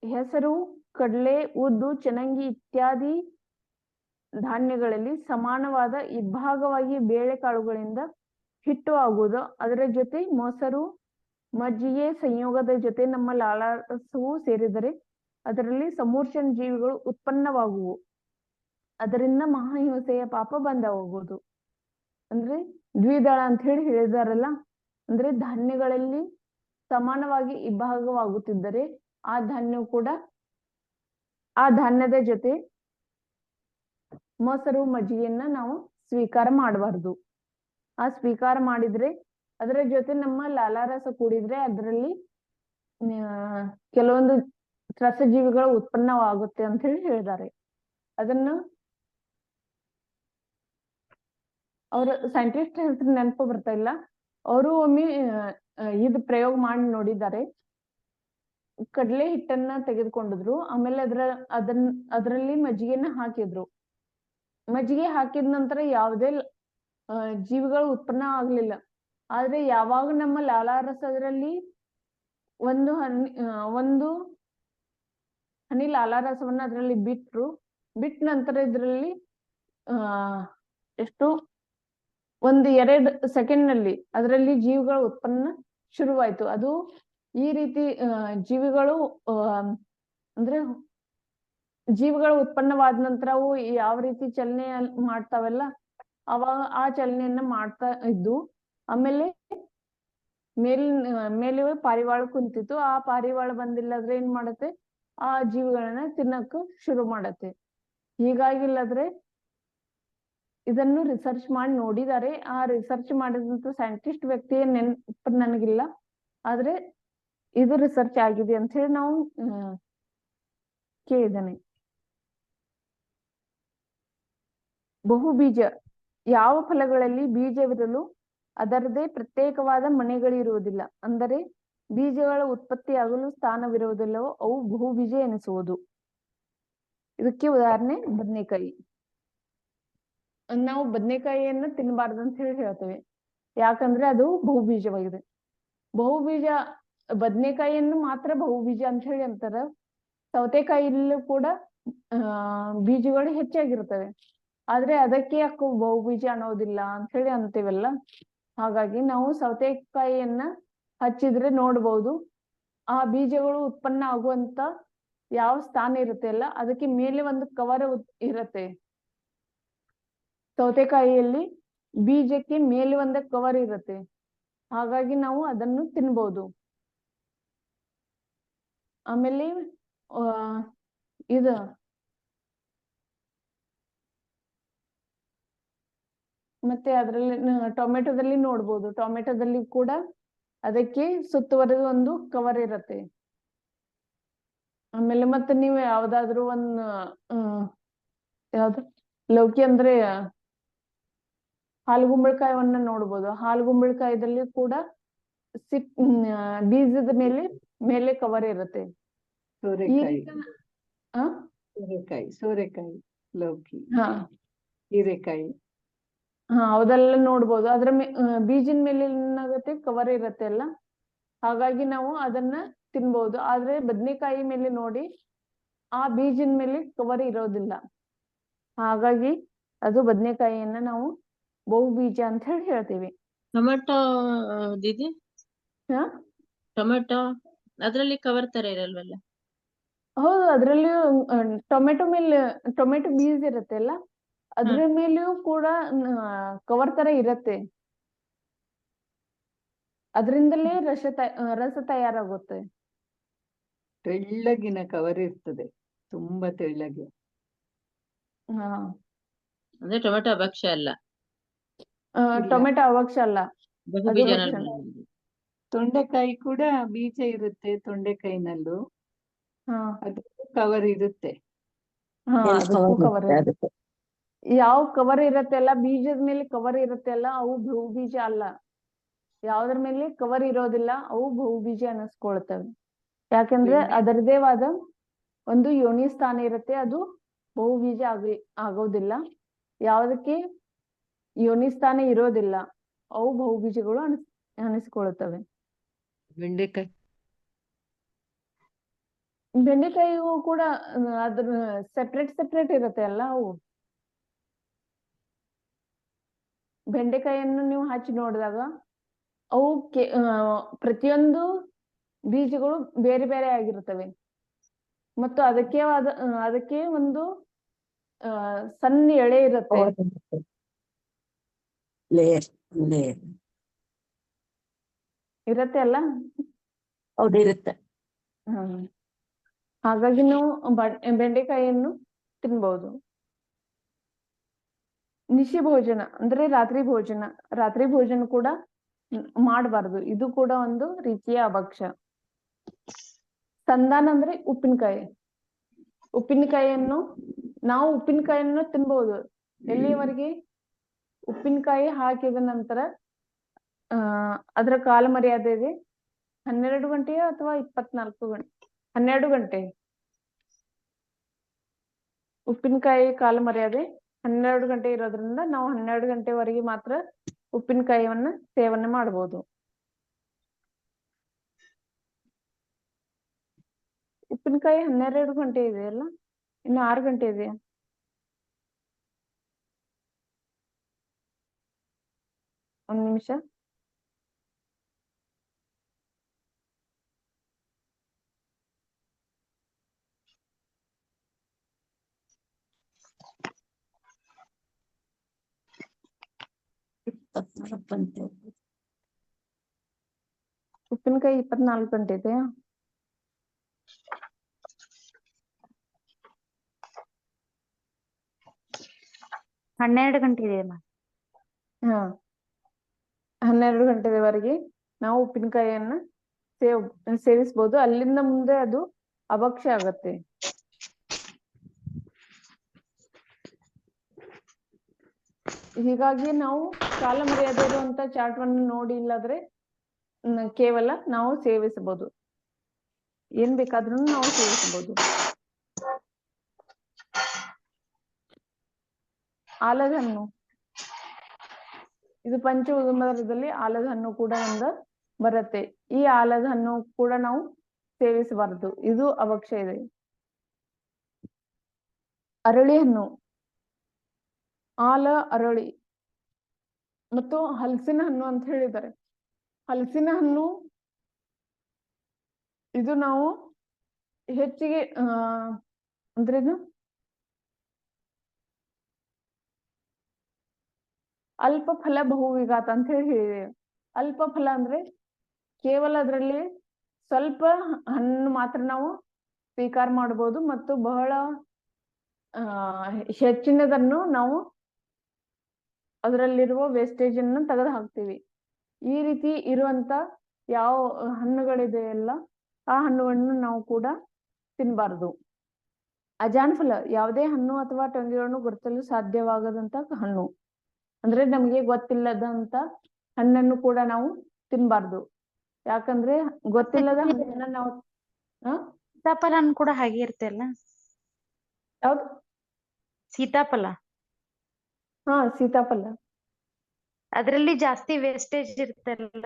ಹೆಸರು, ಕಡ್ಲೆ, ಉದ್ದು, ಚನಂಗಿ ಇತ್ಯಾದಿ ಧಾನ್ಯಗಳಲ್ಲಿ ಸಮಾನವಾದ ಇಬ್ಬಾಗವಾಗಿ ಬೇಳೆಕಾಳುಗಳಿಂದ ಹಿಟ್ಟು ಆಗುವುದು. ಅದರ ಜೊತೆ ಮೊಸರು ಮಜ್ಜಿಗೆ ಸಂಯೋಗದ ಜೊತೆ ನಮ್ಮ ಲಾಲಾರಸವು ಸೇರಿದರೆ ಅದರಲ್ಲಿ ಸಮೂರ್ಛನ ಜೀವಿಗಳು ಉತ್ಪನ್ನವಾಗುವು. ಅದರಿಂದ ಮಹಾಹಿಂಸೆಯ ಪಾಪ ಬಂದವಾಗುವುದು. ಅಂದ್ರೆ ದ್ವಿದಳ ಅಂತ ಹೇಳಿ ಹೇಳಿದಾರಲ್ಲ, ಅಂದ್ರೆ ಧಾನ್ಯಗಳಲ್ಲಿ ಸಮಾನವಾಗಿ ಇಬ್ಬಾಗವಾಗುತ್ತಿದ್ದರೆ ಆ ಧಾನ್ಯವು ಕೂಡ ಆ ಧಾನ್ಯದ ಜೊತೆ ಮೊಸರು ಮಜ್ಜಿಗೆಯನ್ನ ನಾವು ಸ್ವೀಕಾರ ಮಾಡಬಾರ್ದು. ಆ ಸ್ವೀಕಾರ ಮಾಡಿದ್ರೆ ಅದರ ಜೊತೆ ನಮ್ಮ ಲಾಲಾರಸ ಕೂಡಿದ್ರೆ ಅದರಲ್ಲಿ ಕೆಲವೊಂದು ರಸಜೀವಿಗಳ ಉತ್ಪನ್ನವಾಗುತ್ತೆ ಅಂತ ಹೇಳಿ ಹೇಳಿದ್ದಾರೆ. ಅದನ್ನ ಅವ್ರ ಸೈಂಟಿಸ್ಟ್ ಹೆಸರು ನೆನಪು ಬರ್ತಾ ಇಲ್ಲ. ಅವರು ಒಮ್ಮೆ ಇದು ಪ್ರಯೋಗ ಮಾಡಿ ನೋಡಿದ್ದಾರೆ. ಕಡಲೆ ಹಿಟ್ಟನ್ನ ತೆಗೆದುಕೊಂಡಿದ್ರು, ಆಮೇಲೆ ಅದರಲ್ಲಿ ಮಜ್ಜಿಗೆನ ಹಾಕಿದ್ರು. ಮಜ್ಜಿಗೆ ಹಾಕಿದ ನಂತರ ಯಾವುದೇ ಜೀವಿಗಳು ಉತ್ಪನ್ನ ಆಗ್ಲಿಲ್ಲ. ಆದ್ರೆ ಯಾವಾಗ ನಮ್ಮ ಲಾಲಾರಸ ಅದರಲ್ಲಿ ಒಂದು ಹನಿ ಲಾಲಾರಸವನ್ನ ಅದರಲ್ಲಿ ಬಿಟ್ಟ ನಂತರ ಇದರಲ್ಲಿ ಎಷ್ಟು 1-2 ಸೆಕೆಂಡ್ ನಲ್ಲಿ ಅದರಲ್ಲಿ ಜೀವಿಗಳ ಉತ್ಪನ್ನ ಶುರುವಾಯ್ತು. ಅದು ಈ ರೀತಿ ಜೀವಿಗಳು ಅಂದ್ರೆ ಜೀವಿಗಳ ಉತ್ಪನ್ನವಾದ ನಂತರ ಅವು ಯಾವ ರೀತಿ ಚಲನೆ ಮಾಡ್ತಾವಲ್ಲ, ಅವಾಗ ಆ ಚಲನೆಯನ್ನ ಮಾಡ್ತಾ ಇದ್ದು. ಆಮೇಲೆ ಮೇಲೆ ಪಾರಿವಾಳ ಕುಂತಿತ್ತು. ಆ ಪಾರಿವಾಳ ಬಂದಿಲ್ಲದ್ರೆ ಏನ್ ಮಾಡತ್ತೆ, ಆ ಜೀವಿಗಳನ್ನ ತಿನ್ನಕ್ ಶುರು ಮಾಡತ್ತೆ. ಹೀಗಾಗಿಲ್ಲದ್ರೆ ಇದನ್ನು ರಿಸರ್ಚ್ ಮಾಡಿ ನೋಡಿದ್ದಾರೆ. ಆ ರಿಸರ್ಚ್ ಮಾಡಿದಂತ ಸೈಂಟಿಸ್ಟ್ ವ್ಯಕ್ತಿಯ ನೆನಪು ನನಗಿಲ್ಲ, ಆದ್ರೆ ಇದು ರಿಸರ್ಚ್ ಆಗಿದೆ ಅಂತ ಹೇಳಿ ನಾವು ಕೇಳಿದ್ದೇನೆ. ಬಹುಬೀಜ ಯಾವ ಫಲಗಳಲ್ಲಿ ಬೀಜವಿರಲು ಅದರದೇ ಪ್ರತ್ಯೇಕವಾದ ಮನೆಗಳಿರುವುದಿಲ್ಲ, ಅಂದರೆ ಬೀಜಗಳ ಉತ್ಪತ್ತಿಯಾಗಲು ಸ್ಥಾನವಿರುವುದಿಲ್ಲವೋ ಅವು ಬಹುಬೀಜ ಎನಿಸುವುದು. ಇದಕ್ಕೆ ಉದಾಹರಣೆ ಬದನೆಕಾಯಿ. ನಾವು ಬದನೆಕಾಯಿಯನ್ನ ತಿನ್ನಬಾರ್ದು ಅಂತ ಹೇಳಿ ಹೇಳ್ತೇವೆ, ಯಾಕಂದ್ರೆ ಅದು ಬಹುಬೀಜವಾಗಿದೆ. ಬಹುಬೀಜ ಬದನೆಕಾಯಿಯನ್ನು ಮಾತ್ರ ಬಹುಬೀಜ ಅಂತ ಹೇಳಿ ಅಂತಾರ. ಸೌತೆಕಾಯಿಯಲ್ಲೂ ಕೂಡ ಬೀಜಗಳು ಹೆಚ್ಚಾಗಿರ್ತವೆ, ಆದ್ರೆ ಅದಕ್ಕೆ ಯಾಕೋ ಬಹುಬೀಜ ಅನ್ನೋದಿಲ್ಲ ಅಂತ ಹೇಳಿ ಅಂತೀವಲ್ಲ. ಹಾಗಾಗಿ ನಾವು ಸೌತೆಕಾಯಿಯನ್ನ ಹಚ್ಚಿದ್ರೆ ನೋಡ್ಬೋದು, ಆ ಬೀಜಗಳು ಉತ್ಪನ್ನ ಆಗುವಂತ ಯಾವ ಸ್ಥಾನ ಇರುತ್ತೆ ಅಲ್ಲ, ಅದಕ್ಕೆ ಮೇಲೆ ಒಂದು ಕವರ್ ಇರತ್ತೆ. ಸೌತೆಕಾಯಿಯಲ್ಲಿ ಬೀಜಕ್ಕೆ ಮೇಲೆ ಒಂದು ಕವರ್ ಇರುತ್ತೆ, ಹಾಗಾಗಿ ನಾವು ಅದನ್ನು ತಿನ್ಬಹುದು. ಆಮೇಲೆ ಇದು ಮತ್ತೆ ಅದರಲ್ಲಿ ಟೊಮೆಟೊದಲ್ಲಿ ನೋಡ್ಬೋದು. ಟೊಮೆಟೊದಲ್ಲಿ ಕೂಡ ಅದಕ್ಕೆ ಸುತ್ತುವರೆದು ಒಂದು ಕವರ್ ಇರತ್ತೆ. ಆಮೇಲೆ ಮತ್ತೆ ನೀವು ಯಾವ್ದಾದ್ರು ಒಂದು ಯಾವ್ದು ಲೌಕಿ ಅಂದ್ರೆ ಹಾಲುಗುಂಬಳಕಾಯವನ್ನ ನೋಡ್ಬೋದು. ಹಾಲುಗುಂಬಳಕಾಯದಲ್ಲಿ ಕೂಡ ಬೀಜದ ಮೇಲೆ ಕವರ್ ಇರುತ್ತೆ. ಸೋರೆಕಾಯಿ, ಲೌಕಿ, ಹೀರೆಕಾಯಿ, ಅವೆಲ್ಲ ನೋಡ್ಬೋದು. ಅದ್ರ ಬೀಜಿನ ಮೇಲೆ ಏನಾಗುತ್ತೆ, ಕವರ್ ಇರತ್ತೆ ಅಲ್ಲ, ಹಾಗಾಗಿ ನಾವು ಅದನ್ನ ತಿನ್ಬಹುದು. ಆದ್ರೆ ಬದನೆಕಾಯಿ ಮೇಲೆ ನೋಡಿ, ಆ ಬೀಜಿನ ಮೇಲೆ ಕವರ್ ಇರೋದಿಲ್ಲ, ಹಾಗಾಗಿ ಅದು ಬದನೆಕಾಯಿಯನ್ನ ನಾವು ಬಹುಬೀಜ ಅಂತ ಹೇಳಿ ಹೇಳ್ತೀವಿ. ಟೊಮೆಟೊ ದೀದಿ, ಹಾ ಟೊಮೆಟೊ ಅದ್ರಲ್ಲಿ ಕವರ್ ತರ ಇರಲ್ವಲ್ಲ? ಹೌದು, ಅದ್ರಲ್ಲಿ ಟೊಮೆಟೊ ಬೀಜ ಇರತ್ತೆ ಅಲ್ಲ, ಅದ್ರ ಮೇಲೆಯೂ ಕೂಡ ಕವರ್ ತರ ಇರತ್ತೆ. ಅದರಿಂದಲೇ ರಸ ತಯಾರಾಗುತ್ತೆ. ತೆಳ್ಳಗಿನ ಕವರ್ ಇರ್ತದೆ, ತುಂಬಾ ತೆಳ್ಳಗೆ. ಅಂದ್ರೆ ಟೊಮೆಟೊ ಅಭಕ್ಷ್ಯ ಅಲ್ಲ, ಟೊಮೆಟೊ ಅಭಕ್ಷ್ಯ ಅಲ್ಲ, ತೊಂಡೆಕಾಯಿ ಕೂಡ ಬೀಜ ಇರುತ್ತೆ. ತೊಂಡೆಕಾಯಿನಲ್ಲೂ ಅದು ಕವರ್ ಇರುತ್ತೆ. ಯಾವ ಕವರ್ ಇರತ್ತೆ ಅಲ್ಲ, ಬೀಜದ ಮೇಲೆ ಕವರ್ ಇರುತ್ತೆ ಅಲ್ಲ, ಅವು ಬಹುಬೀಜ ಅಲ್ಲ. ಯಾವ್ದ್ರ ಮೇಲೆ ಕವರ್ ಇರೋದಿಲ್ಲ ಅವು ಬಹುಬೀಜ ಅನ್ನಿಸ್ಕೊಳ್ತವೆ. ಯಾಕಂದ್ರೆ ಅದರದೇ ಆದ ಒಂದು ಯೋನಿ ಸ್ಥಾನ ಇರುತ್ತೆ, ಅದು ಬಹುಬೀಜ ಆಗೋದಿಲ್ಲ. ಯಾವ್ದಕ್ಕೆ ಯೋನಿ ಸ್ಥಾನ ಇರೋದಿಲ್ಲ ಅವು ಬಹುಬೀಜಗಳು ಅನಿಸ್ಕೊಳ್ತವೆ. ಬೆಂಡೆಕಾಯಿಗೂ ಕೂಡ ಅದ್ರ ಸೆಪ್ರೇಟ್ ಇರುತ್ತೆ ಅಲ್ಲ, ಅವು ಬೆಂಡೆಕಾಯಿಯನ್ನು ನೀವು ಹಚ್ಚಿ ನೋಡಿದಾಗ ಅವು ಪ್ರತಿಯೊಂದು ಬೀಜಗಳು ಬೇರೆ ಬೇರೆ ಆಗಿರುತ್ತವೆ ಮತ್ತು ಅದಕ್ಕೆ ಒಂದು ಸಣ್ಣ ಎಳೆ ಇರುತ್ತೆ ಲೇಯರ್ ಇರತ್ತೆ ಅಲ್ಲ. ಹೌದು, ಇರುತ್ತೆ. ಹಾಗಾಗಿ ನಾವು ಬೆಂಡೆಕಾಯಿಯನ್ನು ತಿನ್ಬಹುದು. ನಿಶಿ ಭೋಜನ ಅಂದ್ರೆ ರಾತ್ರಿ ಭೋಜನ ಕೂಡ ಮಾಡಬಾರ್ದು. ಇದು ಕೂಡ ಒಂದು ರೀತಿಯ ಅಭಕ್ಷ್ಯ. ಸಂಧಾನ ಅಂದ್ರೆ ಉಪ್ಪಿನಕಾಯಿಯನ್ನು ನಾವು ತಿನ್ಬಹುದು. ಎಲ್ಲಿಯವರೆಗೆ ಉಪ್ಪಿನಕಾಯಿ ಹಾಕಿದ ನಂತರ ಅದರ ಕಾಲ ಮರ್ಯಾದೆ ಇದೆ 12 ಗಂಟೆ ಅಥವಾ 24 ಗಂಟೆ. 12 ಗಂಟೆ ಉಪ್ಪಿನಕಾಯಿ ಕಾಲ ಮರ್ಯಾದೆ 12 ಗಂಟೆ ಇರೋದ್ರಿಂದ ನಾವು 12 ಗಂಟೆವರೆಗೆ ಮಾತ್ರ ಉಪ್ಪಿನಕಾಯಿಯನ್ನ ಸೇವನೆ ಮಾಡಬಹುದು. ಉಪ್ಪಿನಕಾಯಿ 12 ಗಂಟೆ ಇದೆಯಲ್ಲ, ಇನ್ನು 6 ಗಂಟೆ ಇದೆಯಾ? ಒಂದು ನಿಮಿಷ. ಉಪ್ಪಿನಕಾಯಿ 24 ಗಂಟೆ ಇದೆಯಾ? ಹನ್ನೆರಡು ಗಂಟೆ ಇದೆ ಅಮ್ಮ. 12 ಗಂಟೆವರೆಗೆ ನಾವು ಉಪ್ಪಿನಕಾಯಿಯನ್ನ ಸೇವಿಸಬಹುದು. ಅಲ್ಲಿಂದ ಮುಂದೆ ಅದು ಅಭಕ್ಷ್ಯ ಆಗತ್ತೆ. ಹೀಗಾಗಿ ನಾವು ಕಾಲ ಮರ್ಯಾದೆ ಇರುವಂತ ಚಾರ್ಟ್ವನ್ನು ನೋಡಿ ಇಲ್ಲಾದ್ರೆ ಕೇವಲ ನಾವು ಸೇವಿಸಬಹುದು. ಏನ್ ಬೇಕಾದ್ರೂ ನಾವು ಸೇವಿಸಬಹುದು. ಆಲದ ಹಣ್ಣು, ಇದು ಪಂಚ ಉದುಂಬರದಲ್ಲಿ ಆಲದ ಹಣ್ಣು ಕೂಡ ಒಂದು ಬರುತ್ತೆ. ಈ ಆಲದ ಹಣ್ಣು ಕೂಡ ನಾವು ಸೇವಿಸಬಾರದು, ಇದು ಅಭಕ್ಷ್ಯ ಇದೆ. ಅರಳಿ ಹಣ್ಣು, ಅರಳಿ ಮತ್ತು ಹಲಸಿನ ಹಣ್ಣು ಅಂತ ಹೇಳಿದ್ದಾರೆ. ಹಲಸಿನ ಹಣ್ಣು ಇದು ನಾವು ಹೆಚ್ಚಿಗೆ ಅಂದ್ರೇನು ಅಲ್ಪ ಫಲ ಬಹುವಿಘಾತ ಅಂತ ಹೇಳಿದೆ. ಅಲ್ಪ ಫಲ ಅಂದ್ರೆ ಕೇವಲ ಅದರಲ್ಲಿ ಸ್ವಲ್ಪ ಹಣ್ಣು ಮಾತ್ರ ನಾವು ಸ್ವೀಕಾರ ಮಾಡಬಹುದು ಮತ್ತು ಬಹಳ ಹೆಚ್ಚಿನದನ್ನು ನಾವು ಅದರಲ್ಲಿರುವ ವೇಸ್ಟೇಜ್ ಅನ್ನು ತೆಗೆದು ಹಾಕ್ತೀವಿ. ಈ ರೀತಿ ಇರುವಂತ ಯಾವ ಹಣ್ಣುಗಳಿದೆಯಲ್ಲ ಆ ಹಣ್ಣುಗಳನ್ನು ನಾವು ಕೂಡ ತಿನ್ನಬಾರದು. ಅಜಾನ್ ಫಲ, ಯಾವುದೇ ಹಣ್ಣು ಅಥವಾ ಟೊಂಗೆಗಳನ್ನು ಗುರುತಿಸಲು ಸಾಧ್ಯವಾಗದಂತ ಹಣ್ಣು ಅಂದ್ರೆ ನಮಗೆ ಗೊತ್ತಿಲ್ಲದಂತ ಹಣ್ಣನ್ನು ಕೂಡ ನಾವು ತಿನ್ಬಾರ್ದು. ಯಾಕಂದ್ರೆ ಗೊತ್ತಿಲ್ಲದ ಹಣ್ಣನ್ನ ನಾವು ಸೀತಾಫಲ ಹಣ್ಣು ಕೂಡ ಹಾಗೆ ಇರ್ತಲ್ಲ. ಯಾವ್ದು? ಸೀತಾಫಲ. ಸೀತಾಫಲ ಅದ್ರಲ್ಲಿ ಜಾಸ್ತಿ ವೇಸ್ಟೇಜ್ ಇರ್ತಲ್ಲ.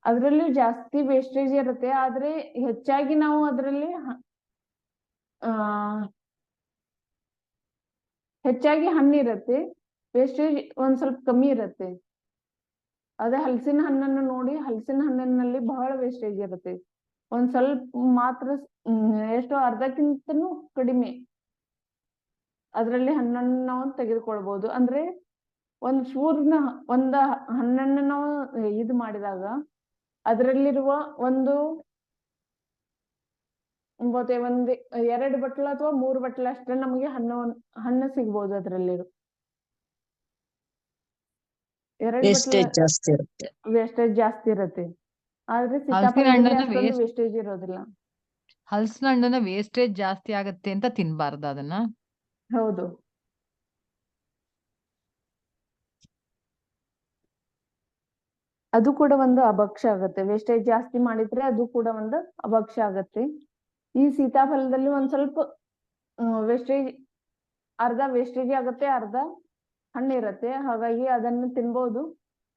ಅದ್ರಲ್ಲಿ ಜಾಸ್ತಿ ವೇಸ್ಟೇಜ್ ಇರುತ್ತೆ, ಆದ್ರೆ ಹೆಚ್ಚಾಗಿ ನಾವು ಅದರಲ್ಲಿ ಹೆಚ್ಚಾಗಿ ಹಣ್ಣಿರತ್ತೆ, ವೇಸ್ಟೇಜ್ ಒಂದ್ ಸ್ವಲ್ಪ ಕಮ್ಮಿ ಇರುತ್ತೆ. ಅದೇ ಹಲಸಿನ ಹಣ್ಣನ್ನು ನೋಡಿ, ಹಲಸಿನ ಹಣ್ಣಿನಲ್ಲಿ ಬಹಳ ವೇಸ್ಟೇಜ್ ಇರುತ್ತೆ. ಒಂದ್ ಸ್ವಲ್ಪ ಮಾತ್ರ ಎಷ್ಟೋ ಅರ್ಧಕ್ಕಿಂತನೂ ಕಡಿಮೆ ಅದರಲ್ಲಿ ಹಣ್ಣನ್ನು ನಾವು ತೆಗೆದುಕೊಳ್ಬಹುದು. ಅಂದ್ರೆ ಒಂದ ಹಣ್ಣನ್ನು ನಾವು ಇದು ಮಾಡಿದಾಗ ಅದರಲ್ಲಿರುವ ಒಂದು 2 ಬಟ್ಲ ಅಥವಾ 3 ಬಟ್ಲ ಅಷ್ಟೇ ನಮಗೆ ಹಣ್ಣು ಸಿಗ್ಬಹುದು. ಅದರಲ್ಲಿ 2 ವೇಸ್ಟೇಜ್ ಜಾಸ್ತಿ ಇರುತ್ತೆ. ವೇಸ್ಟೇಜ್ ಜಾಸ್ತಿ ಇರುತ್ತೆ. ಆದ್ರೆ ಹಲಸಿನ ಸೀತಾಫಲದಲ್ಲಿ ಹಣ್ಣನ್ನ ಅಷ್ಟೊಂದು ವೇಸ್ಟೇಜ್ ಇರೋದಿಲ್ಲ. ಹಲಸಿನ ಹಣ್ಣನ್ನ ವೇಸ್ಟೇಜ್ ಜಾಸ್ತಿ ಆಗತ್ತೆ ಅಂತ ತಿನ್ಬಾರ್ದು ಅದನ್ನ. ಹೌದು. ಅದು ಕೂಡ ಒಂದು ಅಭಕ್ಷ್ಯ ಆಗತ್ತೆ. ವೇಸ್ಟೇಜ್ ಜಾಸ್ತಿ ಮಾಡಿದ್ರೆ ಅದು ಕೂಡ ಒಂದು ಅಭಕ್ಷ್ಯ ಆಗತ್ತೆ. ಈ ಸೀತಾಫಲದಲ್ಲಿ ಒಂದ್ ಸ್ವಲ್ಪ ವೇಸ್ಟೇಜ್, ಅರ್ಧ ವೇಸ್ಟೇಜ್ ಆಗತ್ತೆ, ಅರ್ಧ ಹಣ್ಣಿರತ್ತೆ. ಹಾಗಾಗಿ ಅದನ್ನು ತಿನ್ಬಹುದು.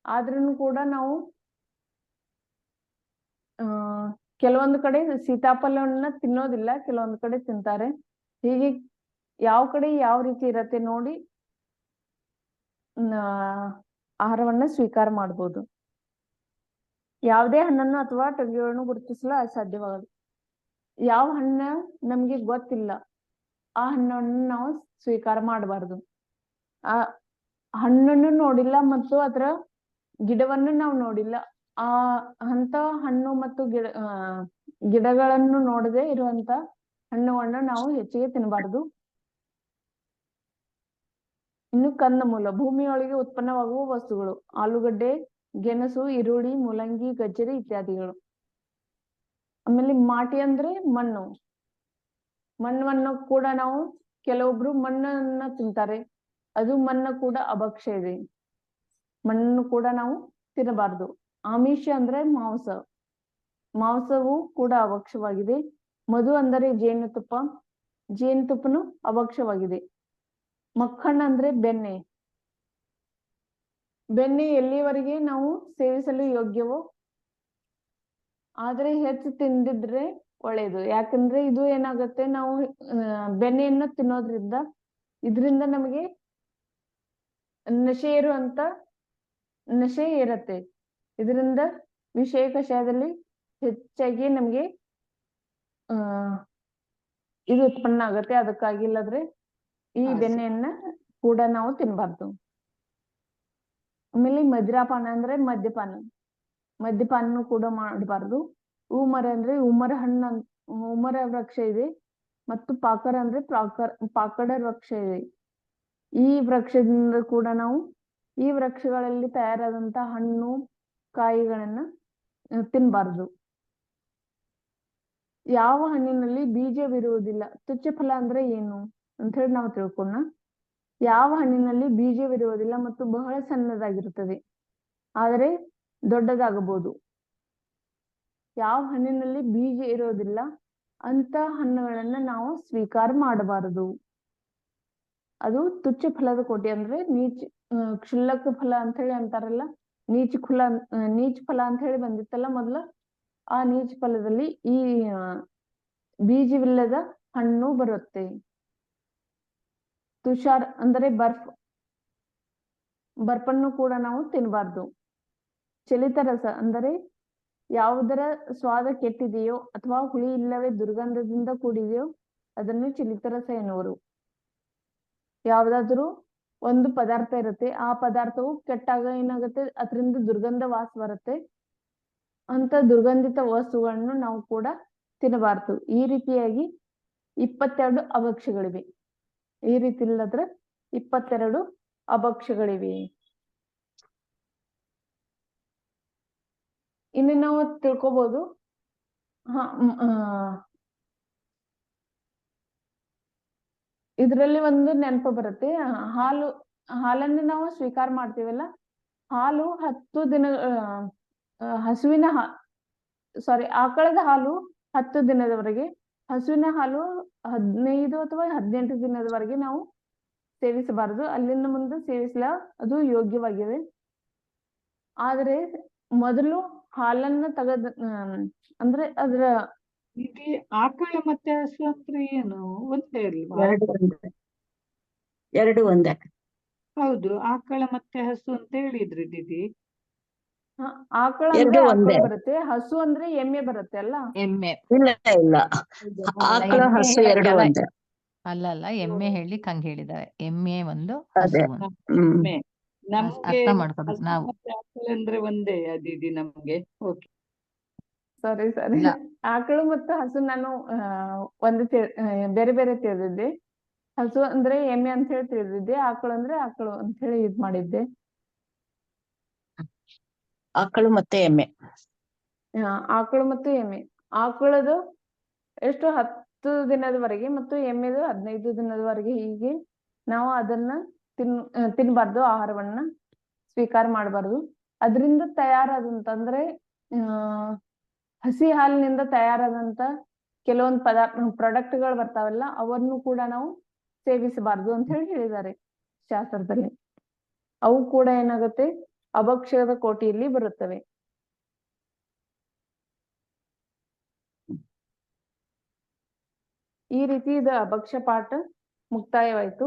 ಆದ್ರೂ ಕೂಡ ನಾವು ಕೆಲವೊಂದು ಕಡೆ ಸೀತಾಫಲವನ್ನ ತಿನ್ನೋದಿಲ್ಲ, ಕೆಲವೊಂದು ಕಡೆ ತಿಂತಾರೆ. ಹೀಗೆ ಯಾವ ಕಡೆ ಯಾವ ರೀತಿ ಇರತ್ತೆ ನೋಡಿ ಆಹಾರವನ್ನ ಸ್ವೀಕಾರ ಮಾಡ್ಬೋದು. ಯಾವುದೇ ಹಣ್ಣನ್ನು ಅಥವಾ ಟೊಂಗೆಗಳನ್ನು ಗುರುತಿಸಲು ಅಸಾಧ್ಯವಾಗದು. ಯಾವ ಹಣ್ಣ ನಮ್ಗೆ ಗೊತ್ತಿಲ್ಲ ಆ ಹಣ್ಣನ್ನು ನಾವು ಸ್ವೀಕಾರ ಮಾಡಬಾರ್ದು. ಆ ಹಣ್ಣನ್ನು ನೋಡಿಲ್ಲ ಮತ್ತು ಅದರ ಗಿಡವನ್ನು ನಾವು ನೋಡಿಲ್ಲ, ಆ ಅಂತ ಹಣ್ಣು ಮತ್ತು ಗಿಡಗಳನ್ನು ನೋಡದೆ ಇರುವಂತ ಹಣ್ಣುಗಳನ್ನು ನಾವು ಹೆಚ್ಚಿಗೆ ತಿನ್ನಬಾರದು. ಇನ್ನು ಕಂದಮೂಲ, ಭೂಮಿಯೊಳಗೆ ಉತ್ಪನ್ನವಾಗುವ ವಸ್ತುಗಳು: ಆಲೂಗಡ್ಡೆ, ಗೆಣಸು, ಈರುಳ್ಳಿ, ಮೂಲಂಗಿ, ಗಜ್ಜರಿ ಇತ್ಯಾದಿಗಳು. ಆಮೇಲೆ ಮಾಟಿ ಅಂದ್ರೆ ಮಣ್ಣು. ಮಣ್ಣನ್ನು ಕೂಡ ನಾವು ಕೆಲವೊಬ್ರು ಮಣ್ಣನ್ನ ತಿಂತಾರೆ, ಅದು ಮಣ್ಣು ಕೂಡ ಅಭಕ್ಷ್ಯ ಇದೆ, ಮಣ್ಣನ್ನು ಕೂಡ ನಾವು ತಿನ್ನಬಾರ್ದು. ಆಮಿಷ ಅಂದ್ರೆ ಮಾಂಸ, ಮಾಂಸವು ಕೂಡ ಅಭಕ್ಷ್ಯವಾಗಿದೆ. ಮಧು ಅಂದರೆ ಜೇನುತುಪ್ಪ, ಜೇನುತುಪ್ಪನು ಅಭಕ್ಷ್ಯವಾಗಿದೆ. ಮಕ್ಕಣ್ಣ ಅಂದ್ರೆ ಬೆಣ್ಣೆ, ಬೆಣ್ಣೆ ಎಲ್ಲಿವರೆಗೆ ನಾವು ಸೇವಿಸಲು ಯೋಗ್ಯವೋ ಆದ್ರೆ ಹೆಚ್ಚು ತಿಂದಿದ್ರೆ ಒಳ್ಳೇದು. ಯಾಕಂದ್ರೆ ಇದು ಏನಾಗುತ್ತೆ, ನಾವು ಬೆಣ್ಣೆಯನ್ನು ತಿನ್ನೋದ್ರಿಂದ ಇದರಿಂದ ನಮಗೆ ನಶೆ ಇರತ್ತೆ. ಇದರಿಂದ ವಿಷಯ ಕಷಾಯದಲ್ಲಿ ಹೆಚ್ಚಾಗಿ ನಮ್ಗೆ ಇದು ಉತ್ಪನ್ನ ಆಗತ್ತೆ. ಅದಕ್ಕಾಗಿ ಇಲ್ಲದ್ರೆ ಈ ಬೆಣ್ಣೆಯನ್ನ ಕೂಡ ನಾವು ತಿನ್ಬಾರ್ದು. ಆಮೇಲೆ ಮದಿರಾಪಾನ ಅಂದ್ರೆ ಮದ್ಯಪಾನ, ಮದ್ಯಪಾನ ಕೂಡ ಮಾಡಬಾರ್ದು. ಉಮರ ಅಂದ್ರೆ ಉಮರ ವೃಕ್ಷ ಇದೆ, ಮತ್ತು ಪಾಕರ ಅಂದ್ರೆ ಪಾಕಡ ವೃಕ್ಷ ಇದೆ. ಈ ವೃಕ್ಷದಿಂದ ಕೂಡ ನಾವು ಈ ವೃಕ್ಷಗಳಲ್ಲಿ ತಯಾರಾದಂತ ಹಣ್ಣು ಕಾಯಿಗಳನ್ನ ತಿನ್ಬಾರ್ದು. ಯಾವ ಹಣ್ಣಿನಲ್ಲಿ ಬೀಜವಿರುವುದಿಲ್ಲ. ತುಚ್ಚ ಫಲ ಅಂದ್ರೆ ಏನು ಅಂತ ಹೇಳಿ ನಾವು ತಿಳ್ಕೊಳ್ಳೋಣ. ಯಾವ ಹಣ್ಣಿನಲ್ಲಿ ಬೀಜವಿರುವುದಿಲ್ಲ ಮತ್ತು ಬಹಳ ಸಣ್ಣದಾಗಿರುತ್ತದೆ ಆದರೆ ದೊಡ್ಡದಾಗಬಹುದು. ಯಾವ ಹಣ್ಣಿನಲ್ಲಿ ಬೀಜ ಇರೋದಿಲ್ಲ ಅಂತ ಹಣ್ಣುಗಳನ್ನ ನಾವು ಸ್ವೀಕಾರ ಮಾಡಬಾರದು. ಅದು ತುಚ್ಚ ಫಲದ ಕೋಟಿ ಅಂದ್ರೆ ಕ್ಷುಲ್ಲಕ ಫಲ ಅಂತ ಹೇಳಿ ಅಂತಾರಲ್ಲ, ನೀಚ ಫಲ ಅಂತ ಹೇಳಿ ಬಂದಿತ್ತಲ್ಲ ಮೊದ್ಲು, ಆ ನೀಚ ಫಲದಲ್ಲಿ ಈ ಬೀಜವಿಲ್ಲದ ಹಣ್ಣು ಬರುತ್ತೆ. ತುಷಾರ್ ಅಂದರೆ ಬರ್ಫನ್ನು ಕೂಡ ನಾವು ತಿನ್ನಬಾರ್ದು. ಚಲಿತ ರಸ ಅಂದರೆ ಯಾವುದರ ಸ್ವಾದ ಕೆಟ್ಟಿದೆಯೋ ಅಥವಾ ಹುಳಿ ಇಲ್ಲವೇ ದುರ್ಗಂಧದಿಂದ ಕೂಡಿದೆಯೋ ಅದನ್ನು ಚಲಿತ ರಸ ಎನ್ನುವರು. ಯಾವ್ದಾದ್ರು ಒಂದು ಪದಾರ್ಥ ಇರುತ್ತೆ, ಆ ಪದಾರ್ಥವು ಕೆಟ್ಟಾಗ ಏನಾಗುತ್ತೆ, ಅದರಿಂದ ದುರ್ಗಂಧ ವಾಸ ಬರುತ್ತೆ. ಅಂತ ದುರ್ಗಂಧಿತ ವಸ್ತುಗಳನ್ನು ನಾವು ಕೂಡ ತಿನ್ನಬಾರ್ದು. ಈ ರೀತಿಯಾಗಿ 22 ಅಭಕ್ಷ್ಯಗಳಿವೆ. ಈ ರೀತಿ ಇಲ್ಲದ್ರೆ 22 ಅಭಕ್ಷ್ಯಗಳಿವೆ. ಇನ್ನು ನಾವು ತಿಳ್ಕೊಬಹುದು, ಇದರಲ್ಲಿ ಒಂದು ನೆನಪು ಬರುತ್ತೆ. ಹಾಲನ್ನು ನಾವು ಸ್ವೀಕಾರ ಮಾಡ್ತೀವಲ್ಲ, ಹಾಲು 10 ದಿನ ಆಕಳದ ಹಾಲು 10 ದಿನದವರೆಗೆ, ಹಸುವಿನ ಹಾಲು 15 ಅಥವಾ 18 ದಿನದವರೆಗೆ ನಾವು ಸೇವಿಸಬಾರದು. ಅಲ್ಲಿಂದ ಮುಂದೆ ಅದು ಯೋಗ್ಯವಾಗಿದೆ. ಆದ್ರೆ ಮೊದಲು ಹಾಲನ್ನ ಅಂದ್ರೆ ಅದರ ಆಕಳ ಮತ್ತೆ ಹಸು ಅಂದ್ರೆ ಏನು ಒಂದೇ ಅಲ್ವಾ? ಎರಡು ಒಂದೇ. ಹೌದು, ಆಕಳ ಮತ್ತೆ ಹಸು ಅಂತ ಹೇಳಿದ್ರಿ ದೀದಿ. ಆಕಳ ಅಂದ್ರೆ ಆಕಳ ಬರುತ್ತೆ, ಹಸು ಅಂದ್ರೆ ಎಮ್ಮೆ ಬರುತ್ತೆ ಅಲ್ಲ? ಎಮ್ಮೆ ಇಲ್ಲ ಇಲ್ಲ, ಆಕಳ ಹಸು ಎರಡು ಒಂದೇ. ಅಲ್ಲ, ಎಮ್ಮೆ ಹೇಳಿಕ್ ಹಂಗ ಹೇಳಿದಾರೆ. ಎಮ್ಮೆ ಒಂದು, ಅದೇ. ಹಸು ಒಂದು. ನಮ್ಗೆ ಅರ್ಥ ಮಾಡ್ಕೋಬೇಕು ಹಸು ನಾವು. ಮತ್ತೆ ಆಕಳ ಅಂದ್ರೆ ಒಂದೇ ದೀದಿ ನಮ್ಗೆ. ಓಕೆ, ಸರಿ. ಆಕಳು ಮತ್ತು ಹಸು ನಾನು ಬೇರೆ ಬೇರೆ ತಿಳಿದಿದ್ದೆ. ಹಸು ಅಂದ್ರೆ ಎಮ್ಮೆ ಅಂತ ಹೇಳಿ ತಿಳಿದಿದ್ದೆ, ಆಕಳು ಅಂದ್ರೆ ಆಕಳು ಅಂತ ಹೇಳಿ ಇದ್ ಮಾಡಿದ್ದೆ. ಆಕಳು ಮತ್ತೆ ಎಮ್ಮೆ. ಆಕಳು ಮತ್ತು ಎಮ್ಮೆ. ಆಕಳದು ಎಷ್ಟು 10 ದಿನದವರೆಗೆ ಮತ್ತು ಎಮ್ಮೆದು 15 ದಿನದವರೆಗೆ. ಹೀಗೆ ನಾವು ಅದನ್ನ ತಿನ್ಬಾರ್ದು, ಆಹಾರವನ್ನ ಸ್ವೀಕಾರ ಮಾಡಬಾರ್ದು. ಅದರಿಂದ ತಯಾರಾದಂತಂದ್ರೆ ಹಸಿ ಹಾಲಿನಿಂದ ತಯಾರಾದಂತ ಕೆಲವೊಂದು ಪ್ರಾಡಕ್ಟ್ಗಳು ಬರ್ತಾವಲ್ಲ, ಅವನ್ನು ಕೂಡ ನಾವು ಸೇವಿಸಬಾರ್ದು ಅಂತ ಹೇಳಿ ಹೇಳಿದ್ದಾರೆ ಶಾಸ್ತ್ರದಲ್ಲಿ. ಅವು ಕೂಡ ಏನಾಗುತ್ತೆ, ಅಭಕ್ಷ್ಯದ ಕೋಟಿಯಲ್ಲಿ ಬರುತ್ತವೆ. ಈ ರೀತಿ ಇದು ಅಭಕ್ಷ್ಯ ಪಾಠ ಮುಕ್ತಾಯವಾಯಿತು.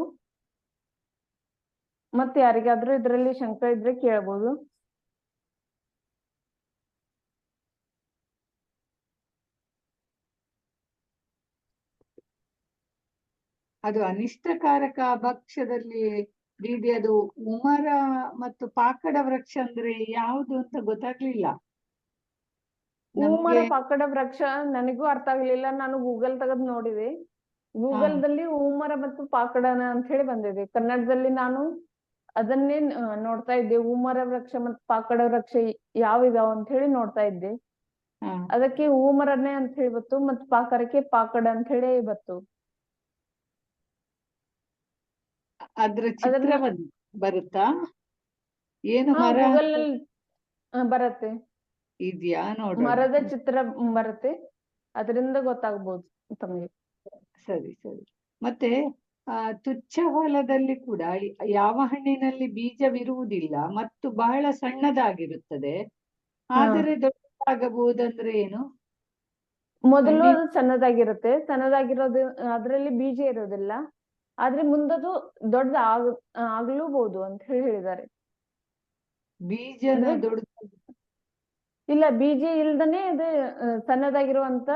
ಮತ್ತೆ ಯಾರಿಗಾದ್ರೂ ಇದ್ರಲ್ಲಿ ಶಂಕ ಇದ್ರೆ ಕೇಳ್ಬೋದು. ಅದು ಅನಿಷ್ಟಕಾರಕ ಭಕ್ಷ್ಯದಲ್ಲಿ ದೀದಿ ಅದು ಉಮರ ಮತ್ತು ಪಾಕಡ ವೃಕ್ಷ ಅಂದ್ರೆ ಯಾವುದು ಅಂತ ಗೊತ್ತಾಗ್ಲಿಲ್ಲ ಊಮರ ನಮ್ಗೆ. ಪಾಕಡ ವೃಕ್ಷ ನನಗೂ ಅರ್ಥ ಆಗ್ಲಿಲ್ಲ. ನಾನು ಗೂಗಲ್ ತೆಗೆದು ನೋಡಿದೆ. ಗೂಗಲ್ದಲ್ಲಿ ಊಮರ ಮತ್ತು ಪಾಕಡನ ಅಂತ ಹೇಳಿ ಬಂದಿದೆ. ಕನ್ನಡದಲ್ಲಿ ನಾನು ಅದನ್ನೇ ನೋಡ್ತಾ ಇದ್ದೆ. ಊಮರ ವೃಕ್ಷ ಮತ್ತು ಪಾಕಡ ವೃಕ್ಷ ಯಾವಿದಾವ ಅಂತ ಹೇಳಿ ನೋಡ್ತಾ ಇದ್ದೆ. ಅದಕ್ಕೆ ಊಮರನೇ ಅಂತ ಹೇಳಿ ಬತ್ತು, ಮತ್ತು ಪಾಕರಕ್ಕೆ ಪಾಕಡ ಅಂತ ಹೇಳಿ ಬತ್ತು. ಅದ್ರ ಚಿತ್ರ ಬರುತ್ತಾ? ಏನು ಮರ ಗೂಗಲ್ ನಲ್ಲಿ ಬರತ್ತೆ, ಇದೆಯಾ ನೋಡೋಣ. ಮರದ ಚಿತ್ರ ಬರುತ್ತೆ, ಅದರಿಂದ ಗೊತ್ತಾಗ್ಬೋದು ತಮಗೆ. ಸರಿ ಸರಿ. ಮತ್ತೆ ತುಚ್ಛ ಹೊಲದಲ್ಲಿ ಕೂಡ ಯಾವ ಹಣ್ಣಿನಲ್ಲಿ ಬೀಜವಿರುವುದಿಲ್ಲ ಮತ್ತು ಬಹಳ ಸಣ್ಣದಾಗಿರುತ್ತದೆ, ಆದರೆ ದೊಡ್ಡದಾಗಬಹುದಂದ್ರೆ ಏನು? ಮೊದಲು ಅದು ಸಣ್ಣದಾಗಿರುತ್ತೆ, ಸಣ್ಣದಾಗಿರೋದು ಅದ್ರಲ್ಲಿ ಬೀಜ ಇರೋದಿಲ್ಲ, ಆದ್ರೆ ಮುಂದದು ದೊಡ್ಡ ಆಗ್ಲೂಬಹುದು ಅಂತ ಹೇಳಿದ್ದಾರೆ. ಬೀಜನ ದೊಡ್ಡ ಇಲ್ಲ, ಬೀಜ ಇಲ್ದನೆ ಅದು ಸಣ್ಣದಾಗಿರುವಂತ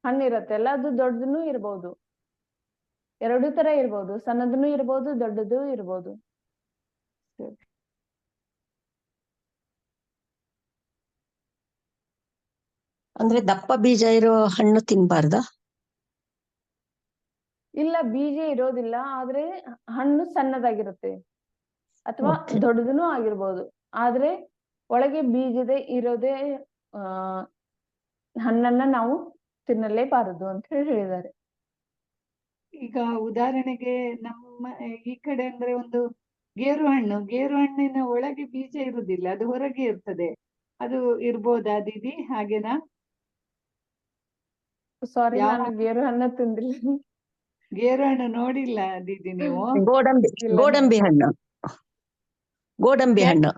ಹಣ್ಣಿರತ್ತೆ ಅಲ್ಲ, ಅದು ದೊಡ್ಡದನ್ನು ಇರ್ಬೋದು. ಎರಡು ತರ ಇರ್ಬೋದು, ಸಣ್ಣದನ್ನು ಇರ್ಬೋದು, ದೊಡ್ಡದು ಇರ್ಬೋದು. ಅಂದ್ರೆ ದಪ್ಪ ಬೀಜ ಇರೋ ಹಣ್ಣು ತಿನ್ಬಾರ್ದ? ಇಲ್ಲ, ಬೀಜ ಇರೋದಿಲ್ಲ, ಆದ್ರೆ ಹಣ್ಣು ಸಣ್ಣದಾಗಿರುತ್ತೆ ಅಥವಾ ದೊಡ್ಡದನ್ನು ಆಗಿರ್ಬೋದು. ಆದ್ರೆ ಒಳಗೆ ಬೀಜದ ಇರೋದೇ ಹಣ್ಣನ್ನ ನಾವು ತಿನ್ನಲೇಬಾರದು ಅಂತ ಹೇಳಿದ್ದಾರೆ. ಈಗ ಉದಾಹರಣೆಗೆ ನಮ್ಮ ಈ ಕಡೆ ಅಂದ್ರೆ ಒಂದು ಗೇರು ಹಣ್ಣಿನ ಒಳಗೆ ಬೀಜ ಇರುವುದಿಲ್ಲ, ಅದು ಹೊರಗೆ ಇರ್ತದೆ, ಅದು ಇರ್ಬೋದಾ ದೀದಿ? ಹಾಗೇನಾ? ಸಾರಿ, ನಾನು ಗೇರು ಹಣ್ಣು ತಿಂದಿಲ್ಲ. ಗೇರು ಹಣ್ಣು ನೋಡಿಲ್ಲ ದೀದಿ ನೀವು? ಗೋಡಂಬಿ ಹಣ್ಣು, ಗೋಡಂಬಿ ಹಣ್ಣು,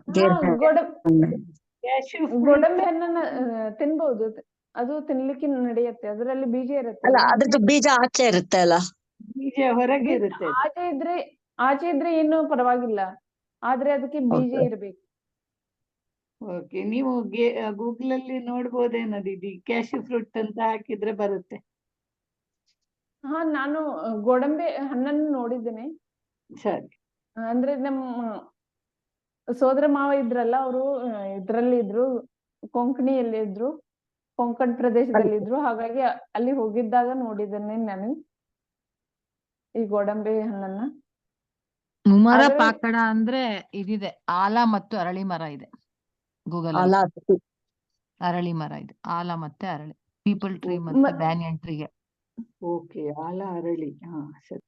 ಗೋಡಂಬಿ ಹಣ್ಣನ್ನ ತಿನ್ಬಹುದು, ಅದು ತಿನ್ಲಿಕ್ಕೆ ನಡೆಯುತ್ತೆ, ಅದರಲ್ಲಿ ಬೀಜ ಇರುತ್ತೆ. ಅಲ್ಲ, ಅದ್ರದ್ದು ಬೀಜ ಆಚೆ ಇರುತ್ತೆ ಅಲ್ಲ? ಬೀಜ ಹೊರಗೆ ಇರುತ್ತೆ. ಆಚೆ ಇದ್ರೆ ಏನು ಪರವಾಗಿಲ್ಲ, ಆದ್ರೆ ಅದಕ್ಕೆ ಬೀಜ ಇರ್ಬೇಕು. ಓಕೆ, ನೀವು ಗೂಗಲ್ ಅಲ್ಲಿ ನೋಡ್ಬೋದೇನೋ ದೀದಿ, ಕ್ಯಾಶ್ಯೂ ಫ್ರೂಟ್ ಅಂತ ಹಾಕಿದ್ರೆ ಬರುತ್ತೆ. ನಾನು ಗೋಡಂಬಿ ಹಣ್ಣನ್ನು ನೋಡಿದ್ದೇನೆ. ಸರಿ. ಅಂದ್ರೆ ನಮ್ಮ ಸೋದರ ಮಾವ ಇದ್ರಲ್ಲ, ಅವರು ಇದ್ರಲ್ಲಿ ಇದ್ರು, ಕೊಂಕಣಿಯಲ್ಲಿ ಇದ್ರು, ಕೊಂಕಣ್ ಪ್ರದೇಶದಲ್ಲಿ ಇದ್ರು. ಹಾಗಾಗಿ ಅಲ್ಲಿ ಹೋಗಿದ್ದಾಗ ನೋಡಿದ್ದೇನೆ ನಾನು ಈ ಗೋಡಂಬಿ ಹಣ್ಣನ್ನ. ಉಮರ ಪಾಕಡ ಅಂದ್ರೆ ಇದಿದೆ, ಆಲ ಮತ್ತು ಅರಳಿ ಮರ ಇದೆ ಗೂಗಲ್ ಅಲ್ಲಿ. ಅರಳಿ ಮರ ಇದೆ, ಆಲ ಮತ್ತೆ ಅರಳಿ, ಪೀಪಲ್ ಟ್ರೀ ಮತ್ತೆ ಬ್ಯಾನಿಯನ್ ಟ್ರೀಗೆ. ಓಕೆ, ಆಲ ಅರಳಿ. ಸರಿ.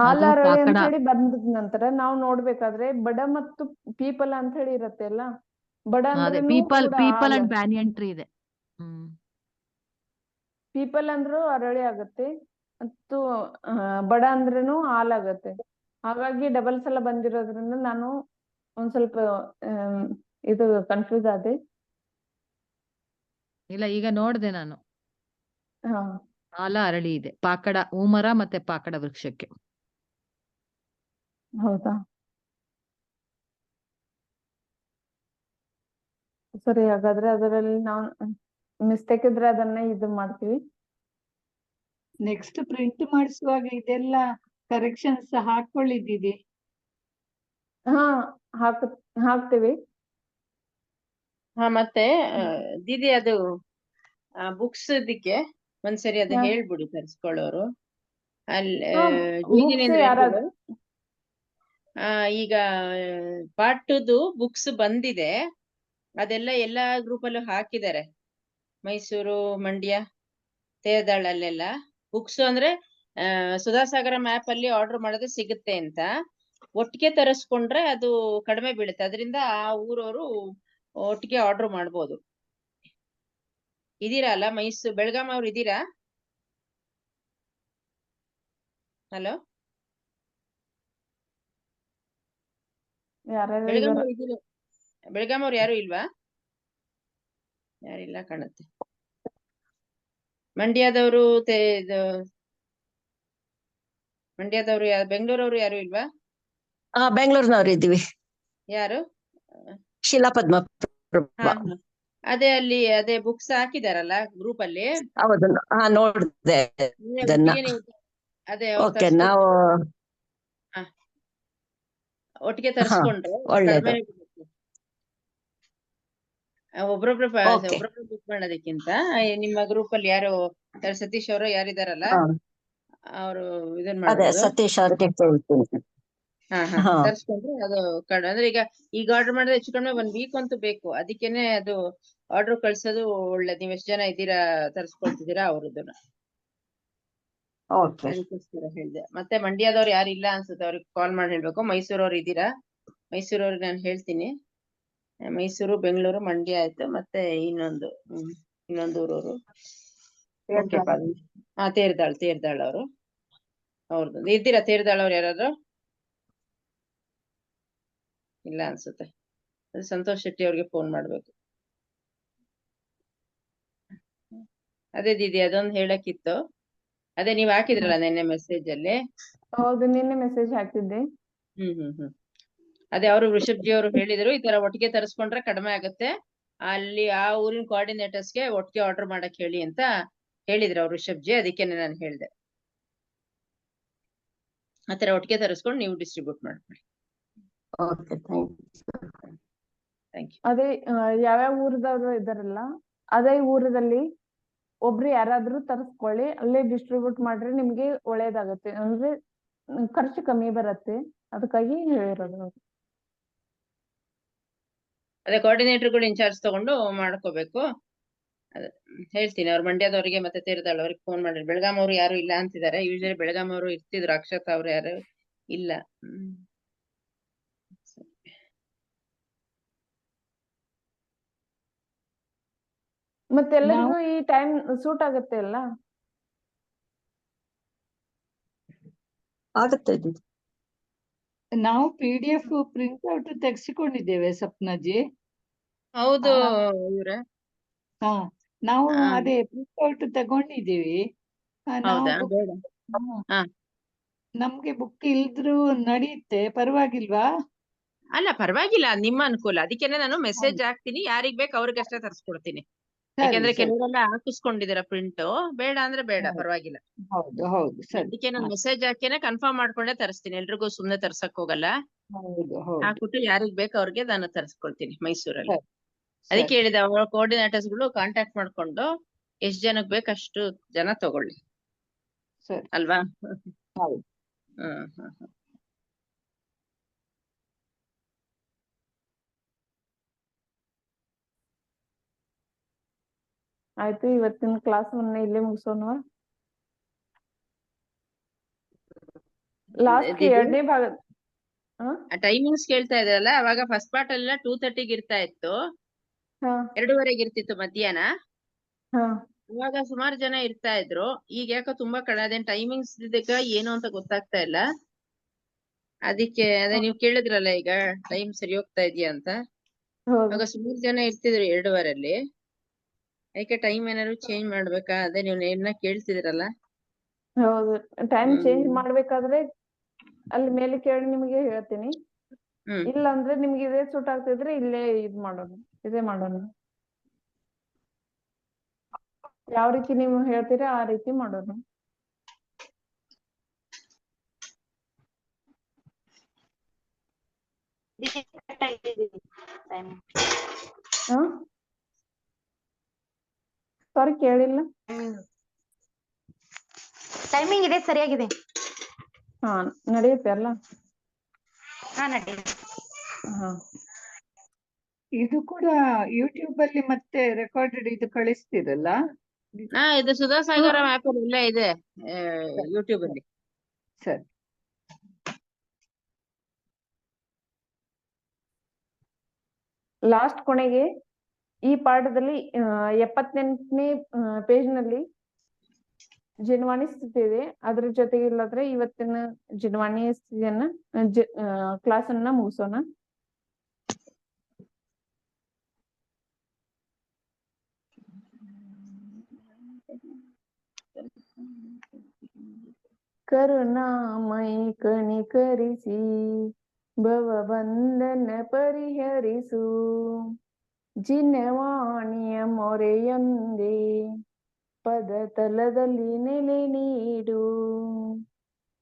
ಆಲ ಅರಳಿ ಅಂತ ಹೇಳಿ ಬಂದ ನಂತರ ನಾವು ನೋಡ್ಬೇಕಾದ್ರೆ ಬಡ ಮತ್ತು ಪೀಪಲ್ ಅಂತ ಹೇಳಿ ಇರತ್ತೆ ಅಲ್ಲ. ಬಡ ಅಂದ್ರೆ ಪೀಪಲ್ ಅಂಡ್ ಬ್ಯಾನಿಯನ್ ಟ್ರೀ ಇದೆ. ಪೀಪಲ್ ಅಂದ್ರೂ ಅರಳಿ ಆಗತ್ತೆ, ಮತ್ತು ಬಡ ಅಂದ್ರೂ ಹಾಲಾಗತ್ತೆ. ಹಾಗಾಗಿ ಡಬಲ್ ಸಲ ಬಂದಿರೋದ್ರಿಂದ ನಾನು ಒಂದ್ ಸ್ವಲ್ಪ ಇದು ಕನ್ಫ್ಯೂಸ್ ಆದೆ. ಇಲ್ಲ, ಈಗ ನೋಡ್ದೆ ನಾನು, ಆಲ ಅರಳಿ ಇದೆ, ಪಾಕಡ ಉಮರ ಮತ್ತೆ ಪಾಕಡ ವೃಕ್ಷಕ್ಕೆ. ಹೌದಾ, ಸರಿ. ಹಾಗಾದ್ರೆ ಅದರಲ್ಲಿ ನಾವು ಮಿಸ್ಟೇಕ್ ಇದ್ರೆ ಅದನ್ನ ಇದು ಮಾಡ್ತೀವಿ. ನೆಕ್ಸ್ಟ್ ಪ್ರಿಂಟ್ ಮಾಡಿಸುವಾಗ ಇದೆಲ್ಲ ಕರೆಕ್ಷನ್ಸ್ ಹಾಕೊಳ್ಳಿದ್ದೀವಿ. ಹಾಕ್ತೀವಿ. ಮತ್ತೆ ದೀದಿ ಅದು ಬುಕ್ಸ್ ಇದಕ್ಕೆ ಒಂದ್ಸರಿ ಅದು ಹೇಳ್ಬಿಡಿ ತರಿಸ್ಕೊಳ್ಳೋರು. ಅಲ್ಲಿ ಈಗ ಪಾರ್ಟ್ 2ದು ಬುಕ್ಸ್ ಬಂದಿದೆ, ಅದೆಲ್ಲ ಎಲ್ಲಾ ಗ್ರೂಪ್ ಅಲ್ಲೂ ಹಾಕಿದ್ದಾರೆ. ಮೈಸೂರು, ಮಂಡ್ಯ, ತೇರದಾಳಲ್ಲೆಲ್ಲ ಬುಕ್ಸ್ ಅಂದ್ರೆ ಸುಧಾಸಾಗರ ಮ್ಯಾಪ್ ಅಲ್ಲಿ ಆರ್ಡರ್ ಮಾಡೋದು ಸಿಗುತ್ತೆ ಅಂತ. ಒಟ್ಟಿಗೆ ತರಿಸ್ಕೊಂಡ್ರೆ ಅದು ಕಡಿಮೆ ಬೀಳುತ್ತೆ, ಅದರಿಂದ ಆ ಊರವರು ಒಟ್ಟಿಗೆ ಆರ್ಡರ್ ಮಾಡ್ಬೋದು. ಇದೀರಾ ಅಲ್ಲ ಮೈಸೂರು, ಬೆಳಗಾಂ ಅವ್ರು ಇದೀರಾ? ಹಲೋ, ಬೆಳಗಾಂ ಅವ್ರು ಯಾರು ಇಲ್ವಾ? ಯಾರಿಲ್ಲ ಕಾಣುತ್ತೆ. ಮಂಡ್ಯದವರು ಮಂಡ್ಯದವರು ಬೆಂಗಳೂರವ್ರು ಯಾರು ಇಲ್ವಾ? ಬೆಂಗಳೂರಿನವ್ರು ಇದ್ದೀವಿ. ಯಾರು? ಶಿಲಾ ಪದ್ಮ ಹಾ ಪ್ರಭಾ. ಹಾ. ಅದೇ ಬುಕ್ಸ್ ಹಾಕಿದಾರಲ್ಲ ಗ್ರೂಪ್ ಅಲ್ಲಿ. ಹೌದು, ನೋಡ್ದೆ ಅದನ್ನ. ಒಟ್ಟಿಗೆ ನೀವು ಅದೇ ಅವ್ರು ಓಕೆ, ನಾವು ಒಟ್ಟಿಗೆ ಹಾ ತರಿಸ್ಕೊಂಡ್ರೆ ಒಳ್ಳೇದು. ಕಡಿಮೆ ಒಬ್ರೊಬ್ರು ಓಕೆ. ಬುಕ್ ಮಾಡೋದಕ್ಕಿಂತ ನಿಮ್ಮ ಗ್ರೂಪ್ ಅಲ್ಲಿ ಯಾರು ಸತೀಶ್ ಅವರು ಯಾರಿದಾರಲ್ಲ ಹಾ, ಅವರು ಇದನ್ ಅದೇ ಮಾಡ್ಬೋದು. ಸತೀಶ್ ಅವ್ರಿಗೆ ಕೇಳ್ತೀನಿ. ಹಾ ಹಾ, ತರ್ಸ್ಕೊಂಡ್ರೆ ಅದು ಅಂದ್ರೆ ಈಗ ಆರ್ಡರ್ ಮಾಡಿದ್ರೆ ಹೆಚ್ಚು ಕಡಿಮೆ 1 ವೀಕ್ ಅಂತೂ ಬೇಕು. ಅದಕ್ಕೇನೆ ಅದು ಆರ್ಡರ್ ಕಳ್ಸೋದು ಒಳ್ಳೇದು. ನೀವ್ ಎಷ್ಟ್ ಜನ ಇದ್ದೀರಾ ತರ್ಸ್ಕೊಳ್ತಿದ್ದೀರಾ ಅವ್ರದ್ದನ್ನ. ಓಕೆ. ಅದಕ್ಕೋಸ್ಕರ ಹೇಳ್ದೆ. ಮತ್ತೆ ಮಂಡ್ಯದವ್ರು ಯಾರು ಇಲ್ಲ ಅನ್ಸುತ್ತೆ, ಅವ್ರಿಗೆ ಕಾಲ್ ಮಾಡಿ ಹೇಳ್ಬೇಕು. ಮೈಸೂರವ್ರು ಇದ್ದೀರಾ? ಮೈಸೂರವ್ರಿಗೆ ನಾನು ಹೇಳ್ತೀನಿ. ಮೈಸೂರು, ಬೆಂಗಳೂರು, ಮಂಡ್ಯ ಆಯ್ತು. ಮತ್ತೆ ಇನ್ನೊಂದು ಊರವರು. ಓಕೆಪ್ಪ. ತೇರ್ದಾಳ್ ಅವರು ಅವ್ರದ್ದು ಇದ್ದೀರಾ? ತೇರ್ದಾಳ್ ಅವ್ರು ಯಾರಾದ್ರು ಇಲ್ಲ ಅನ್ಸುತ್ತೆ. ಅದು ಸಂತೋಷ್ ಶೆಟ್ಟಿ ಅವ್ರಿಗೆ ಫೋನ್ ಮಾಡ್ಬೇಕು. ಅದೇ ದೀದಿ ಅದೊಂದು ಹೇಳಕ್ಕಿತ್ತು. ಅದೇ ನೀವ್ ಹಾಕಿದ್ರಲ್ಲ ನಿನ್ನೆ ಮೆಸೇಜ್ ಅಲ್ಲಿ. ಹೌದು, ನಿನ್ನೆ ಮೆಸೇಜ್ ಹಾಕಿದ್ದೆ. ಅದೇ ಅವರು ವೃಷಭ್ಜಿ ಅವರು ಹೇಳಿದ್ರು, ಈ ತರ ಒಟ್ಟಿಗೆ ತರಿಸ್ಕೊಂಡ್ರೆ ಕಡಿಮೆ ಆಗುತ್ತೆ. ಅಲ್ಲಿ ಆ ಊರಿನ ಕೋಆರ್ಡಿನೇಟರ್ಸ್ಗೆ ಒಟ್ಟಿಗೆ ಆರ್ಡರ್ ಮಾಡಕ್ ಹೇಳಿ ಅಂತ ಹೇಳಿದ್ರು ಅವ್ರು ವೃಷಭ್ಜಿ. ಅದಕ್ಕೇನೆ ನಾನು ಹೇಳ್ದೆ, ಆತರ ಒಟ್ಟಿಗೆ ತರಿಸ್ಕೊಂಡು ನೀವು ಡಿಸ್ಟ್ರಿಬ್ಯೂಟ್ ಮಾಡ್ಕೊಳ್ಳಿ. Okay, thank you. ಅದೇ ಯಾವ್ಯಾವ ಊರದವ್ರು ಇದಾರಲ್ಲ, ಅದೇ ಊರದಲ್ಲಿ ಒಬ್ರು ಯಾರಾದ್ರೂ ತರಿಸ್ಕೊಳ್ಳಿ, ಅಲ್ಲೇ ಡಿಸ್ಟ್ರಿಬ್ಯೂಟ್ ಮಾಡ್ರೆ ನಿಮ್ಗೆ ಒಳ್ಳೇದಾಗತ್ತೆ. ಅಂದ್ರೆ ಖರ್ಚು ಕಮ್ಮಿ ಬರತ್ತೆ. ಅದಕ್ಕಾಗಿ ಹೇಳಿರೋದು. ಅದೇ ಕೋಆರ್ಡಿನೇಟರ್ಗಳು ಇನ್ಚಾರ್ಜ್ ತಗೊಂಡು ಮಾಡ್ಕೋಬೇಕು. ಅದೇ ಹೇಳ್ತೀನಿ ಅವ್ರು ಮಂಡ್ಯದವರಿಗೆ ಮತ್ತೆ ತೇರದಾಳ್ ಅವ್ರಿಗೆ ಫೋನ್ ಮಾಡಿ. ಬೆಳಗಾಂ ಅವ್ರು ಯಾರು ಇಲ್ಲ ಅಂತಿದ್ದಾರೆ. ಯೂಶಲಿ ಬೆಳಗಾಂ ಅವರು ಇರ್ತಿದ್ರು, ಅಕ್ಷತಾ ಅವ್ರು ಯಾರು ಇಲ್ಲ. ಮತ್ತೆಲ್ಲರಿಗೂ ಈ ಟೈಮ್ ಸೂಟ್ ಆಗುತ್ತೆ ಅಲ್ಲ? ಆಗುತ್ತೆ. ನಾವು PDF ಪ್ರಿಂಟ್ ಔಟ್ ತೆಗೆಸಿಕೊಂಡಿದ್ದೇವೆ ಸಪ್ನಾಜಿ. ಹೌದು ಇವ್ರೆ. ಹಾ, ನಾವು ಅದೇ ಪ್ರಿಂಟ್ ಔಟ್ ತಗೊಂಡಿದ್ದೀವಿ. ನಾವು ಹೌದಾ? ಬೇಡ. ಹಾ, ನಮ್ಗೆ ಬುಕ್ ಇಲ್ದ್ರು ನಡೆಯುತ್ತೆ, ಪರವಾಗಿಲ್ವಾ? ಅಲ್ಲ ಪರವಾಗಿಲ್ಲ, ನಿಮ್ಮ ಅನುಕೂಲ. ಅದಕ್ಕೇನೆ ನಾನು ಮೆಸೇಜ್ ಹಾಕ್ತೀನಿ, ಯಾರಿಗ್ ಬೇಕು ಅವ್ರಿಗಷ್ಟೇ ತರಿಸ್ಕೊಡ್ತೀನಿ. ಸರಿ ಯಾಕಂದ್ರೆ ಸರಿ. ಕೆಲವರೆಲ್ಲ ಹಾಕಿಸ್ಕೊಂಡಿದ್ದೀರಾ ಪ್ರಿಂಟ್. ಬೇಡ ಅಂದ್ರೆ ಬೇಡ, ಪರವಾಗಿಲ್ಲ. ಹೌದು ಹೌದು, ಸರಿ. ಅದಕ್ಕೆ ನಾನು ಮೆಸೇಜ್ ಹಾಕೇನೆ ಕನ್ಫರ್ಮ್ ಮಾಡ್ಕೊಂಡೆ ತರಿಸ್ತೀನಿ. ಎಲ್ರಿಗೂ ಸುಮ್ನೆ ತರ್ಸಕ್ ಹೋಗಲ್ಲ. ಹೌದು ಹೌದು, ಹಾಕ್ಬಿಟ್ಟು ಯಾರಿಗ್ ಬೇಕು ಅವ್ರಿಗೆ ನಾನು ತರಿಸ್ಕೊಳ್ತೀನಿ ಮೈಸೂರಲ್ಲಿ. ಸರಿ ಅದಕ್ಕೆ ಸರಿ. ಹೇಳಿದೆ, ಅವ್ರ ಕೋಆರ್ಡಿನೇಟರ್ಸ್ ಗಳು ಕಾಂಟ್ಯಾಕ್ಟ್ ಮಾಡ್ಕೊಂಡು ಎಷ್ಟ್ ಜನಕ್ ಬೇಕು ಅಷ್ಟು ಜನ ತಗೊಳ್ಳಿ, ಸರಿ. ಅಲ್ವಾ? ಹೌದು. ಆಯ್ತು, ಇವತ್ತಿನ ಕ್ಲಾಸ್ ಇಲ್ಲೇ ಮುಗಿಸೋಣ. ಲಾಸ್ಟ್ 2ನೇ ಭಾಗ ಟೈಮಿಂಗ್ಸ್ ಕೇಳ್ತಾ ಇದ್ರಲ್ಲ, ಅವಾಗ ಫಸ್ಟ್ ಪಾರ್ಟ್ ಎಲ್ಲ 2:30ಗೆ ಇರ್ತಾ ಇತ್ತು, 2:30ಗೆ ಇರ್ತಿತ್ತು ಮಧ್ಯಾಹ್ನ. ಇವಾಗ ಸುಮಾರು ಜನ ಇರ್ತಾ ಇದ್ರು. ಈಗ ಯಾಕೋ ತುಂಬಾ ಅದೇನ್ ಟೈಮಿಂಗ್ಸ್ ಏನು ಅಂತ ಗೊತ್ತಾಗ್ತಾ ಇಲ್ಲ. ಅದಕ್ಕೆ ಅದೇ ನೀವು ಕೇಳಿದ್ರಲ್ಲ ಈಗ ಟೈಮ್ ಸರಿ ಹೋಗ್ತಾ ಇದೆಯಾ ಅಂತ. ಇವಾಗ ಸುಮಾರು ಜನ ಇರ್ತಿದ್ರು 2:30 ಅದಕ್ಕೆ ಟೈಮ್ ಏನಾದ್ರು ಚೇಂಜ್ ಮಾಡ್ಬೇಕಾ? ಅದೇ ನೀವು ಏನ ಕೇಳ್ತಿದ್ರಲ್ಲ. ಹೌದು, ಟೈಮ್ ಚೇಂಜ್ ಮಾಡ್ಬೇಕಾದ್ರೆ ಅಲ್ಲಿ ಮೇಲೆ ಕೇಳಿ ನಿಮಗೆ ಹೇಳ್ತೀನಿ. ಇಲ್ಲ ಅಂದ್ರೆ ನಿಮ್ಗೆ ಇದೇ ಸೂಟ್ ಆಗ್ತಿದ್ರೆ ಇಲ್ಲೇ ಇದೇ ಮಾಡೋಣ. ಯಾವ ರೀತಿ ನೀವು ಹೇಳ್ತೀರಾ ಆ ರೀತಿ ಮಾಡೋಣ. ಸಾರಿ, ಕೇಳಿಲ್ಲ. ಟೈಮಿಂಗ್ ಇದೆ, ಸರಿಯಾಗಿದೆ. ಹಾ, ನಡೆಯುತ್ತೆ ಅಲ್ಲ? ಹಾ, ನಡೆಯುತ್ತೆ. ಇದು ಕೂಡ ಯೂಟ್ಯೂಬ್ ಅಲ್ಲಿ ಮತ್ತೆ ರೆಕಾರ್ಡೆಡ್ ಇದು ಕಳಿಸ್ತಿರಲ್ಲ? ಇದು ಸುಧಾಸಾಗರ ಆಪ್ ಎಲ್ಲ ಇದೆ ಯೂಟ್ಯೂಬ್ ಅಲ್ಲಿ. ಸರಿ. ಲಾಸ್ಟ್ ಕೊನೆಗೆ ಈ ಪಾಠದಲ್ಲಿ 78ನೇ ಪೇಜ್ ನಲ್ಲಿ ಜಿನ್ವಾಣಿ ಸ್ಥಿತಿ ಇದೆ. ಅದ್ರ ಜೊತೆಗೆ ಇಲ್ಲದ್ರೆ ಇವತ್ತಿನ ಜಿನ್ವಾಣಿ ಸ್ಥಿತಿಯನ್ನ ಕ್ಲಾಸ್ ಅನ್ನ ಮುಗಿಸೋಣ. ಕರುಣಾಮಯಿ ಕನಿಕರಿಸಿ ಭವಬಂಧನ ಪರಿಹರಿಸು ಜಿನವಾಣಿಯ ಮೊರೆಯೊಂದೇ ಪದ ತಲದಲ್ಲಿ ನೆಲೆ ನೀಡು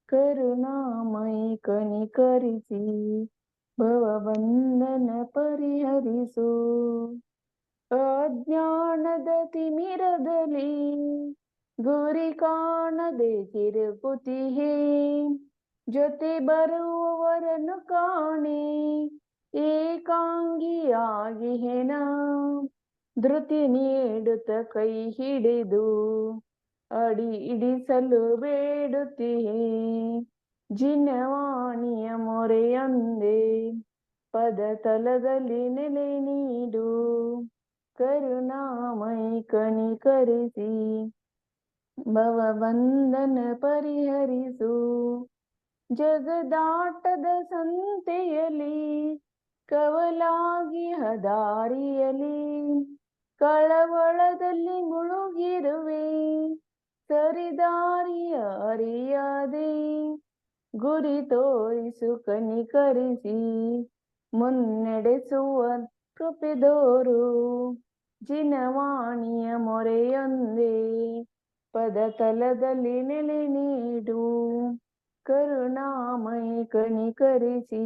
ಕರುಣಾಮಯಿ ಕನಿಕರಿಸಿ ಭವಬಂಧನ ಪರಿಹರಿಸು ಅಜ್ಞಾನದ ತಿಮಿರದಲ್ಲಿ ಗುರಿ ಕಾಣದೆ ತಿರುಗುತ್ತಿಹೇ ಜೊತೆ ಬರುವವರನ್ನು ಕಾಣೆ ಏಕಾಂಗಿಯಾಗಿ ಹೆಣ ಧೃತಿ ನೀಡುತ್ತ ಕೈ ಹಿಡಿದು ಅಡಿ ಇಡಿಸಲು ಬೇಡುತ್ತಿಹೇ ಜಿನವಾಣಿಯ ಮೊರೆಯೊಂದೇ ಪದ ತಲದಲ್ಲಿ ನೆಲೆ ನೀಡು ಕರುಣಾಮಯಿ ಕನಿಕರಿಸಿ ಭವಬಂಧನ ಪರಿಹರಿಸು ಜಗದಾಟದ ಸಂತೆಯಲ್ಲಿ ಕವಲಾಗಿ ಹದಾರಿಯಲಿ ಕಳವಳದಲ್ಲಿ ಮುಳುಗಿರುವೆ ಸರಿದಾರಿಯ ಅರಿಯದೆ ಗುರಿ ತೋರಿಸು ಕನಿಕರಿಸಿ ಮುನ್ನಡೆಸುವ ಕೃಪೆದೋರು ಜಿನವಾಣಿಯ ಮೊರೆಯೊಂದೇ ಪದ ತಲದಲ್ಲಿ ನೆಲೆ ನೀಡು ಕರುಣಾಮಯಿ ಕನಿಕರಿಸಿ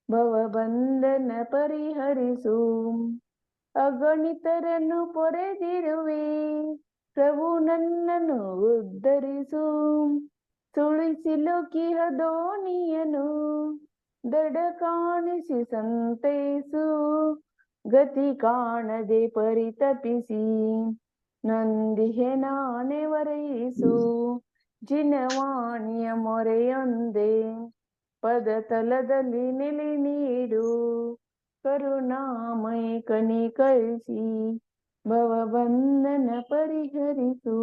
ಭವಬಂಧನ ಪರಿಹರಿಸು ಅಗಣಿತರನ್ನು ಪೊರೆದಿರುವೆ ಪ್ರಭು ನನ್ನನ್ನು ಉದ್ಧರಿಸು ಸುಳಿಸಿಲುಕಿಹ ದೋಣಿಯನು ದಡ ಕಾಣಿಸಿ ಸಂತೈಸು ಗತಿ ಕಾಣದೆ ಪರಿತಪಿಸಿ ನಂದಿಹೆ ನಾಣೆ ವರಯಿಸು ಜಿನವಾಣಿಯ ಮೊರೆಯೊಂದೇ ಪದ ತಲದಲ್ಲಿ ನೆಲೆ ನೀಡು ಕರುಣಾಮಯಿ ಕನಿಕರಿಸಿ ಭವಬಂಧನ ಪರಿಹರಿಸು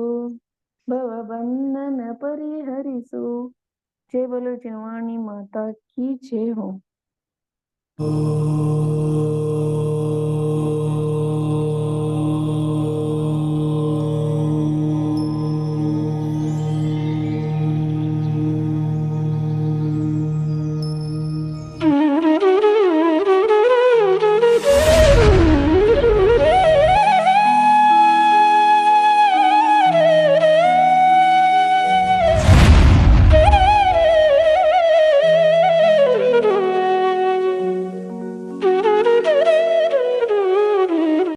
ಭವಬಂಧನ ಪರಿಹರಿಸು जय बोलो जिनवाणी माता की जय हो।